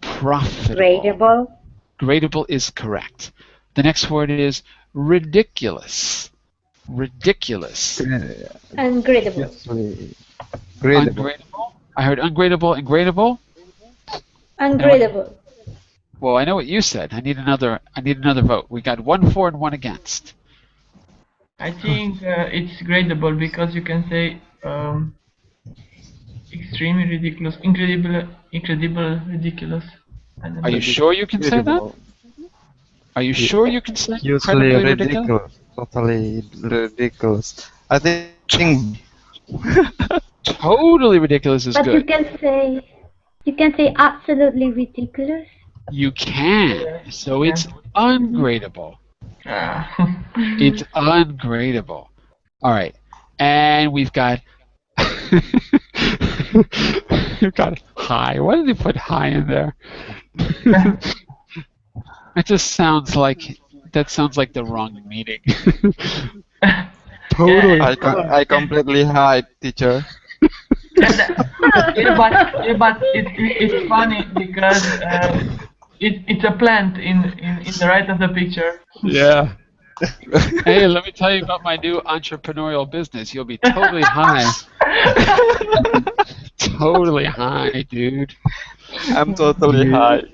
Profitable. Gradable. Gradable is correct. The next word is ridiculous. Ridiculous. Ungradable. Ungradable. I heard ungradable and gradable. Ungradable. Well, I know what you said. I need another vote. We got 1 for and 1 against. I think it's gradable because you can say extremely ridiculous, incredible, ridiculous. Are you sure you can say that? Are you sure you can say Usually ridiculous? Totally ridiculous. I think totally ridiculous is but good. You can say absolutely ridiculous. You can. So it's ungradable. It's ungradable. All right. And we've got you've got high. Why did they put high in there? It just sounds like the wrong meaning. Totally. I completely hide, teacher. but it's funny because it's a plant in the right of the picture. Yeah. Hey, let me tell you about my new entrepreneurial business. You'll be totally high. totally high, dude. I'm totally high.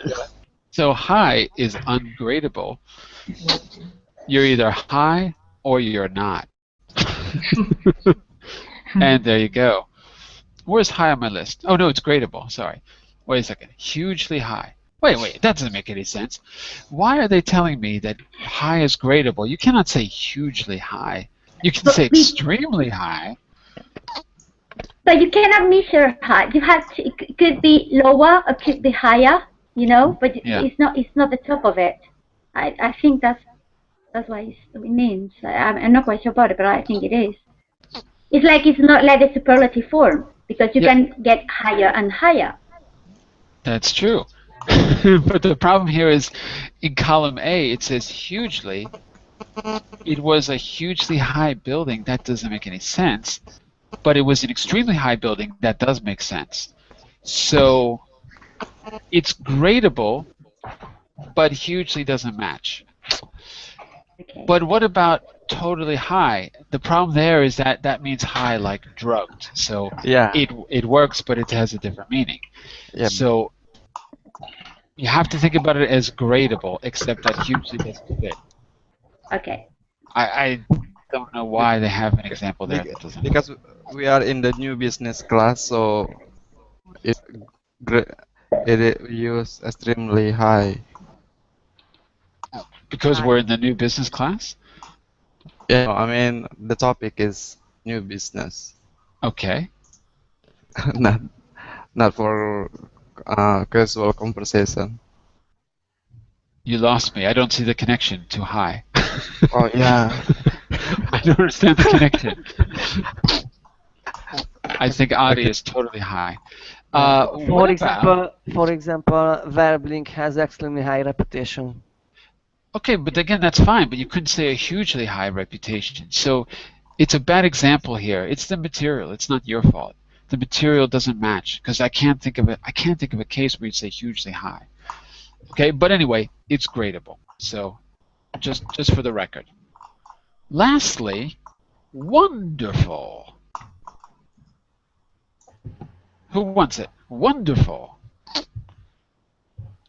So high is ungradable. You're either high or you're not. And there you go. Where's high on my list? Oh no, it's gradable. Sorry. Wait a second. Hugely high. Wait, that doesn't make any sense. Why are they telling me that high is gradable? You cannot say hugely high. You can say extremely high. But you cannot measure high. You have to, it could be lower or could be higher, you know, but it's not the top of it. I think that's what it means. I'm not quite sure about it, but I think it is. It's like it's not like a superlative form because you can get higher and higher. That's true. But the problem here is in column A it says hugely. It was a hugely high building. That doesn't make any sense. But it was an extremely high building. That does make sense. So it's gradable, but hugely doesn't match. Okay. But what about totally high? The problem there is that that means high like drugged. So it works, but it has a different meaning. Yeah. So you have to think about it as gradable, except that hugely doesn't fit. Okay. I don't know why they have an example there. That doesn't Because we are in the new business class, so it use extremely high. Because we're in the new business class? Yeah, I mean the topic is new business. Okay. not for casual conversation. You lost me. I don't see the connection to high. Oh yeah. I don't understand the connection. I think Adi is totally high. For example, Verblink has extremely high reputation. Okay, but again, that's fine. But you couldn't say a hugely high reputation. So it's a bad example here. It's the material. It's not your fault. The material doesn't match because I can't think of a case where you'd say hugely high. Okay, but anyway, it's gradable. So just for the record. Lastly, wonderful. Who wants it? Wonderful.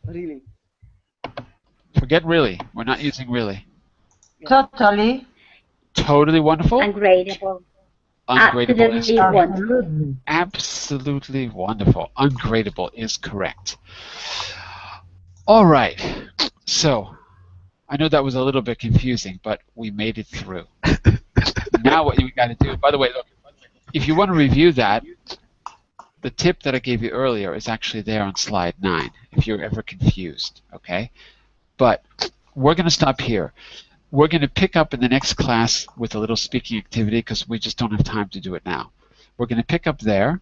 Really? Forget really. We're not using really. Totally. Totally wonderful? Ungradable. Ungradable is Absolutely correct. wonderful. Absolutely wonderful. Ungradable is correct. All right. So, I know that was a little bit confusing, but we made it through. Now what you got to do, by the way, look, if you want to review that, the tip that I gave you earlier is actually there on slide 9, if you're ever confused, okay? But we're going to stop here. We're going to pick up in the next class with a little speaking activity because we just don't have time to do it now. We're going to pick up there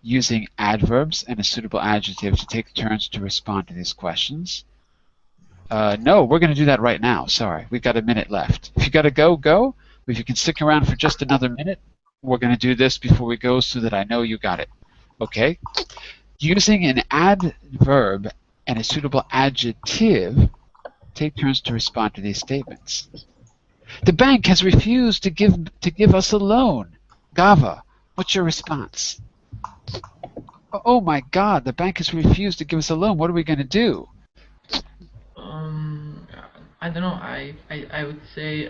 using adverbs and a suitable adjective to take turns to respond to these questions. No, we're going to do that right now. Sorry, we've got a minute left. If you got to go, go. If you can stick around for just another minute, we're going to do this before we go so that I know you got it. Okay? Using an adverb and a suitable adjective, take turns to respond to these statements. The bank has refused to give us a loan. Gava, what's your response? Oh my God, the bank has refused to give us a loan. What are we going to do? I don't know. I would say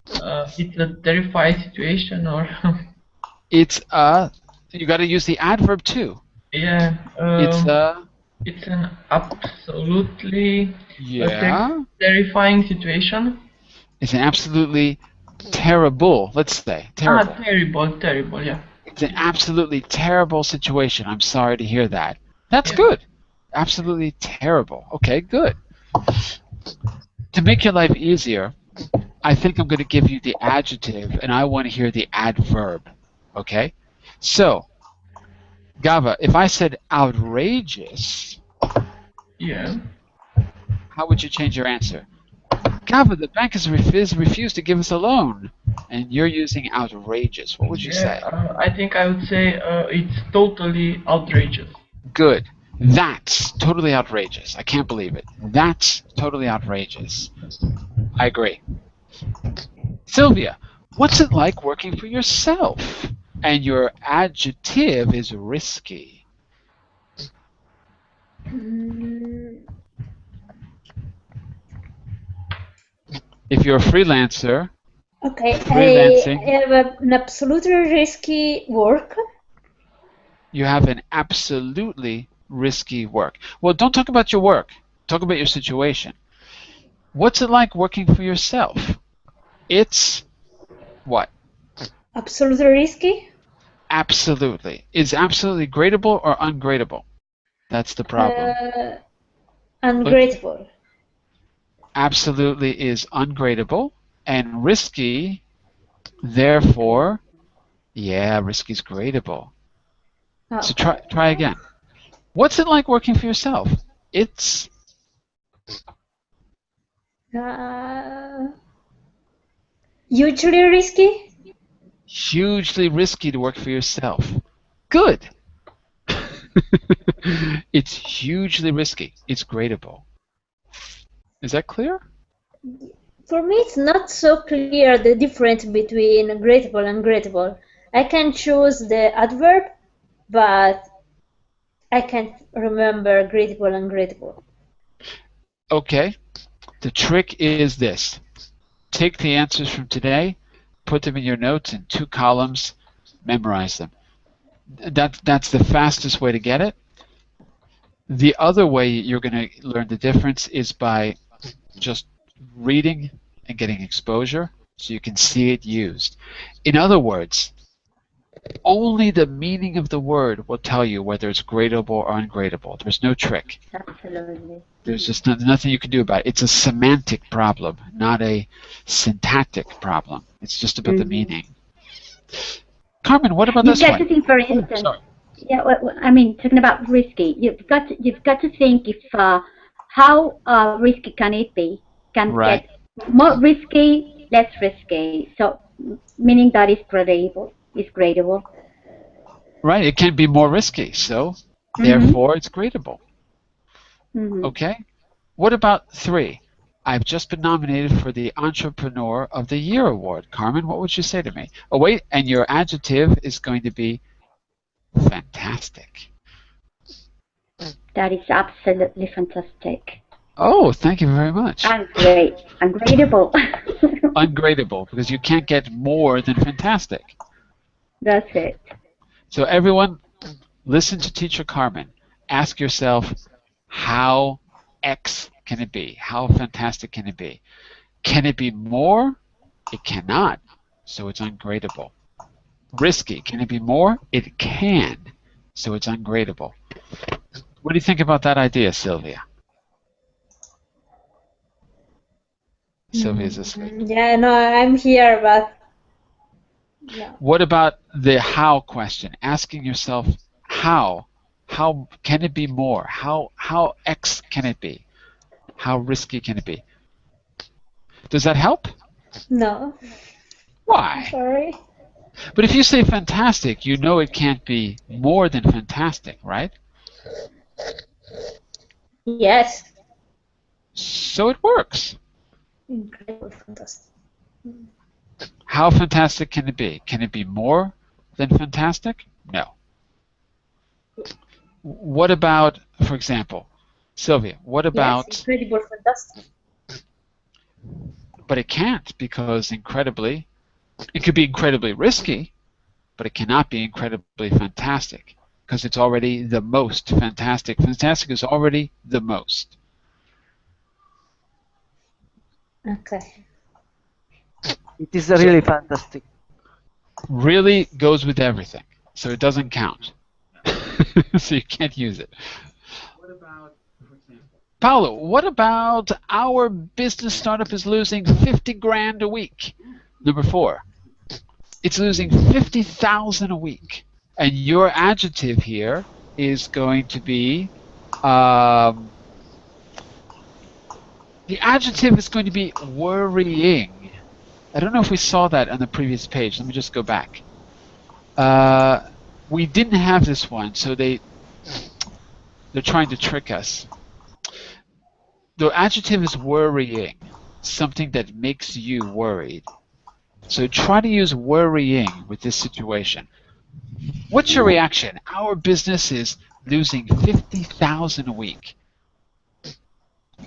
it's a terrifying situation, or it's you got to use the adverb too. Yeah. It's an absolutely terrifying situation. It's an absolutely terrible. Let's say terrible. Terrible. Yeah. It's an absolutely terrible situation. I'm sorry to hear that. That's good. Absolutely terrible. Okay, good. To make your life easier, I think I'm going to give you the adjective, and I want to hear the adverb. Okay? So, Gava, if I said outrageous, how would you change your answer? Gava, the bank has refused to give us a loan, and you're using outrageous. What would you say? I think I would say it's totally outrageous. Good. That's totally outrageous. I can't believe it. That's totally outrageous. I agree. Sylvia, what's it like working for yourself? and your adjective is risky. If you're a freelancer, Okay, freelancing, I have an absolutely risky work. you have an absolutely risky work. Well, don't talk about your work. Talk about your situation. What's it like working for yourself? It's what? Absolutely risky? Absolutely. Is absolutely gradable or ungradable? That's the problem. Ungrateful. Absolutely is ungradable, and risky, therefore, yeah, risky is gradable. Oh. So try again. What's it like working for yourself? It's hugely risky? hugely risky to work for yourself. Good. It's hugely risky. It's gradable. Is that clear? For me, it's not so clear the difference between gradable and gradable. I can choose the adverb, but I can't remember gradable and gradable. Okay. The trick is this. Take the answers from today, put them in your notes in 2 columns, memorize them. That's the fastest way to get it. The other way you're going to learn the difference is by just reading and getting exposure so you can see it used. In other words, only the meaning of the word will tell you whether it's gradable or ungradable. There's no trick. Absolutely. There's just nothing you can do about it. It's a semantic problem, not a syntactic problem. It's just about the meaning. Carmen, what about this one? You've got to think, for instance. Sorry. Yeah, I mean, talking about risky, you've got to think if how risky can it be? Can Right. get more risky, less risky. So, meaning that it's gradable. It's gradable. Right. It can be more risky, so therefore it's gradable. Okay. What about 3? I've just been nominated for the Entrepreneur of the Year award. Carmen, what would you say to me? Oh wait, and your adjective is going to be fantastic. That is absolutely fantastic. Oh, thank you very much. And great. Ungradable. Ungradable, because you can't get more than fantastic. That's it. So everyone, listen to Teacher Carmen. Ask yourself, how X can it be? How fantastic can it be? Can it be more? It cannot, so it's ungradable. Risky, can it be more? It can, so it's ungradable. What do you think about that idea, Sylvia? Sylvia's asleep. Yeah, no, I'm here, but yeah. What about the how question? Asking yourself, how can it be more? How X can it be? How risky can it be? Does that help? No. Why? Sorry. But if you say fantastic, you know it can't be more than fantastic, right? Yes. So it works. Incredible, fantastic. How fantastic can it be? Can it be more than fantastic? No. What about, for example, Sylvia, what about... Yes, incredible, fantastic. But it can't, because incredibly, it could be incredibly risky, but it cannot be incredibly fantastic, because it's already the most fantastic. Fantastic is already the most. Okay. It is really fantastic. Really goes with everything, so it doesn't count. So you can't use it. What about, for example, Paolo, what about our business startup is losing 50 grand a week? Number 4. It's losing 50,000 a week. And your adjective here is going to be, the adjective is going to be worrying. I don't know if we saw that on the previous page. Let me just go back. We didn't have this one, so they're trying to trick us. The adjective is worrying, something that makes you worried. So try to use worrying with this situation. What's your reaction? Our business is losing 50,000 a week.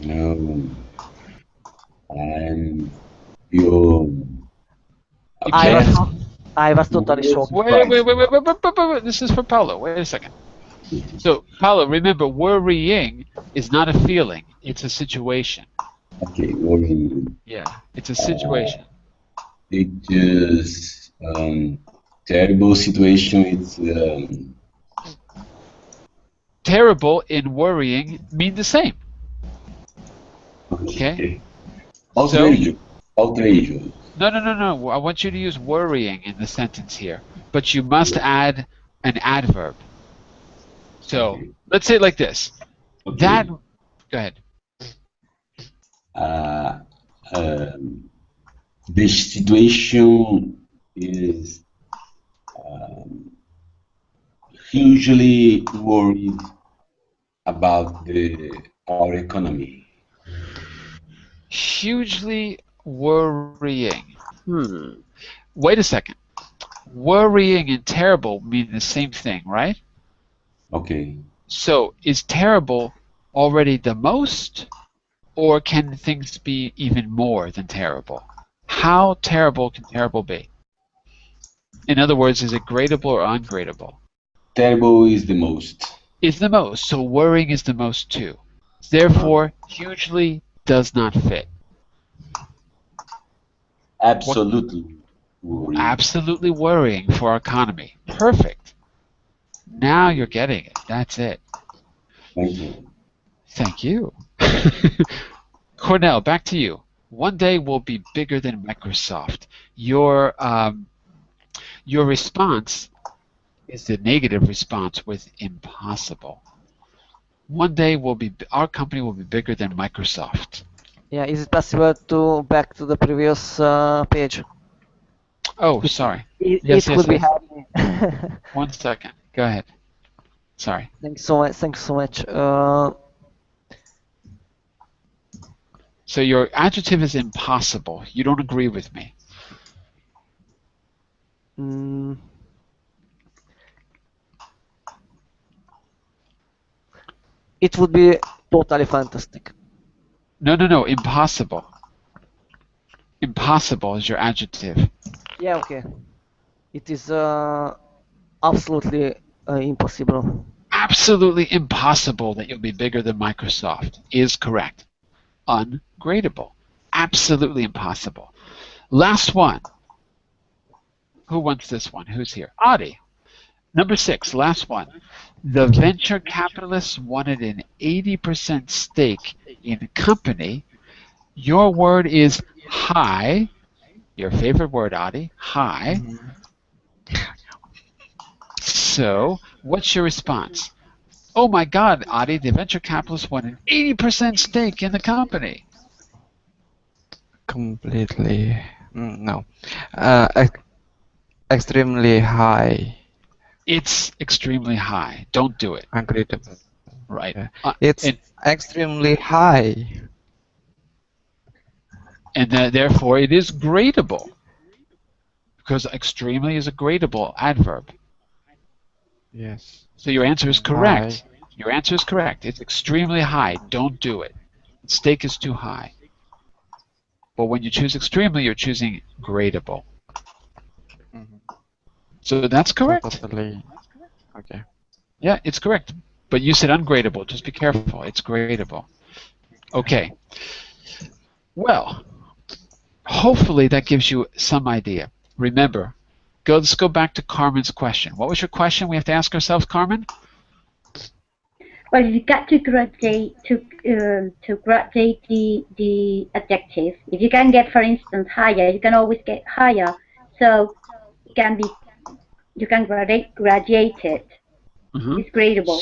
No, I'm feel I was totally shocked. Wait. This is for Paulo. Wait a second. So, Paulo, remember, worrying is not a feeling. It's a situation. Okay, worrying. Yeah, it's a situation. It is terrible situation. It's terrible in worrying mean the same. Okay. Outrageous. Outrageous. No. I want you to use worrying in the sentence here, but you must add an adverb. So let's say it like this. That. Go ahead. The situation is hugely worried about our economy. Hugely worrying. Wait a second. Worrying and terrible mean the same thing, right? Okay. So is terrible already the most, or can things be even more than terrible? How terrible can terrible be? In other words, is it gradable or ungradable? Terrible is the most. Is the most, so worrying is the most too. Therefore, hugely does not fit. Absolutely worrying. Absolutely worrying for our economy. Perfect. Now you're getting it. That's it. Thank you. Thank you. Cornell, back to you. One day we'll be bigger than Microsoft. Your response is the negative response with impossible. One day our company will be bigger than Microsoft. Yeah, is it possible to back to the previous page? Oh, sorry. It would be happening. 1 second. Go ahead. Sorry. Thanks so much. Thanks so much. So your adjective is impossible. You don't agree with me. It would be totally fantastic. No. Impossible. Impossible is your adjective. Yeah, okay. It is absolutely impossible. Absolutely impossible that you'll be bigger than Microsoft is correct. Ungradable. Absolutely impossible. Last one. Who wants this one? Who's here? Adi. Number 6, last one. The venture capitalists wanted an 80% stake in the company. Your word is high. Your favorite word, Adi. High. So, what's your response? Oh my God, Adi, the venture capitalists want an 80% stake in the company. Completely. No. Extremely high. It's extremely high. Don't do it. Ungradable. Right. It's extremely high. And therefore it is gradable. Because extremely is a gradable adverb. Yes. So your answer is correct. High. Your answer is correct. It's extremely high. Don't do it. The stake is too high. But when you choose extremely, you're choosing gradable. So that's correct. Totally. Okay. Yeah, it's correct. But you said ungradable. Just be careful. It's gradable. Okay. Well, hopefully that gives you some idea. Remember, let's go back to Carmen's question. What was your question we have to ask ourselves, Carmen? Well, you got to graduate the adjective. If you can get, for instance, higher, you can always get higher. So it can be, you can graduate it. It's gradable.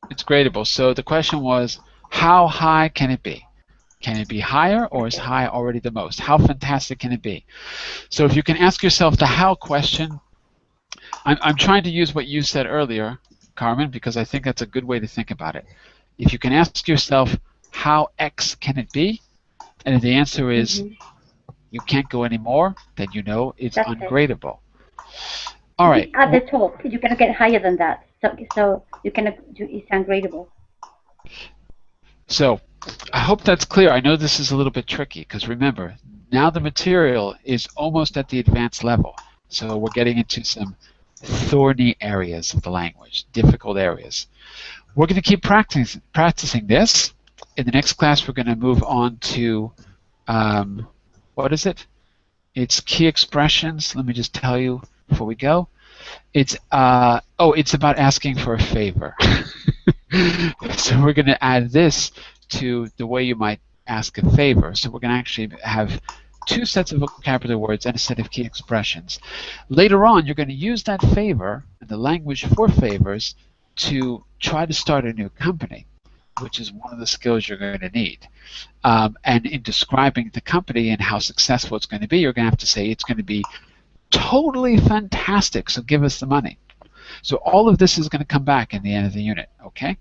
It's gradable. So the question was, how high can it be? Can it be higher, or is high already the most? How fantastic can it be? So if you can ask yourself the how question, I'm trying to use what you said earlier, Carmen, because I think that's a good way to think about it. If you can ask yourself, how X can it be? And if the answer is you can't go any more, then you know it's ungradable. All right. At the top, you cannot get higher than that. So you cannot do it's ungradable. So I hope that's clear. I know this is a little bit tricky because remember, now the material is almost at the advanced level. So we're getting into some thorny areas of the language, difficult areas. We're going to keep practicing this. In the next class, we're going to move on to, what is it? It's key expressions. Let me just tell you before we go. It's it's about asking for a favor. So we're going to add this to the way you might ask a favor. So we're going to actually have two sets of vocabulary words and a set of key expressions. Later on, you're going to use that favor and the language for favors to try to start a new company, which is one of the skills you're going to need. And in describing the company and how successful it's going to be, you're going to have to say it's going to be totally fantastic, so give us the money. So all of this is going to come back in the end of the unit, okay?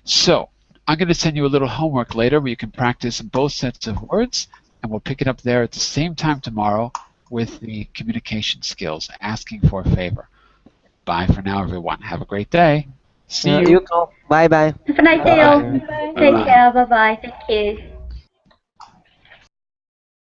So I'm going to send you a little homework later where you can practice both sets of words, and we'll pick it up there at the same time tomorrow with the communication skills, asking for a favor. Bye for now, everyone. Have a great day. See you. You too. Bye-bye. Have a nice day, all. Take care. Bye-bye. Thank you.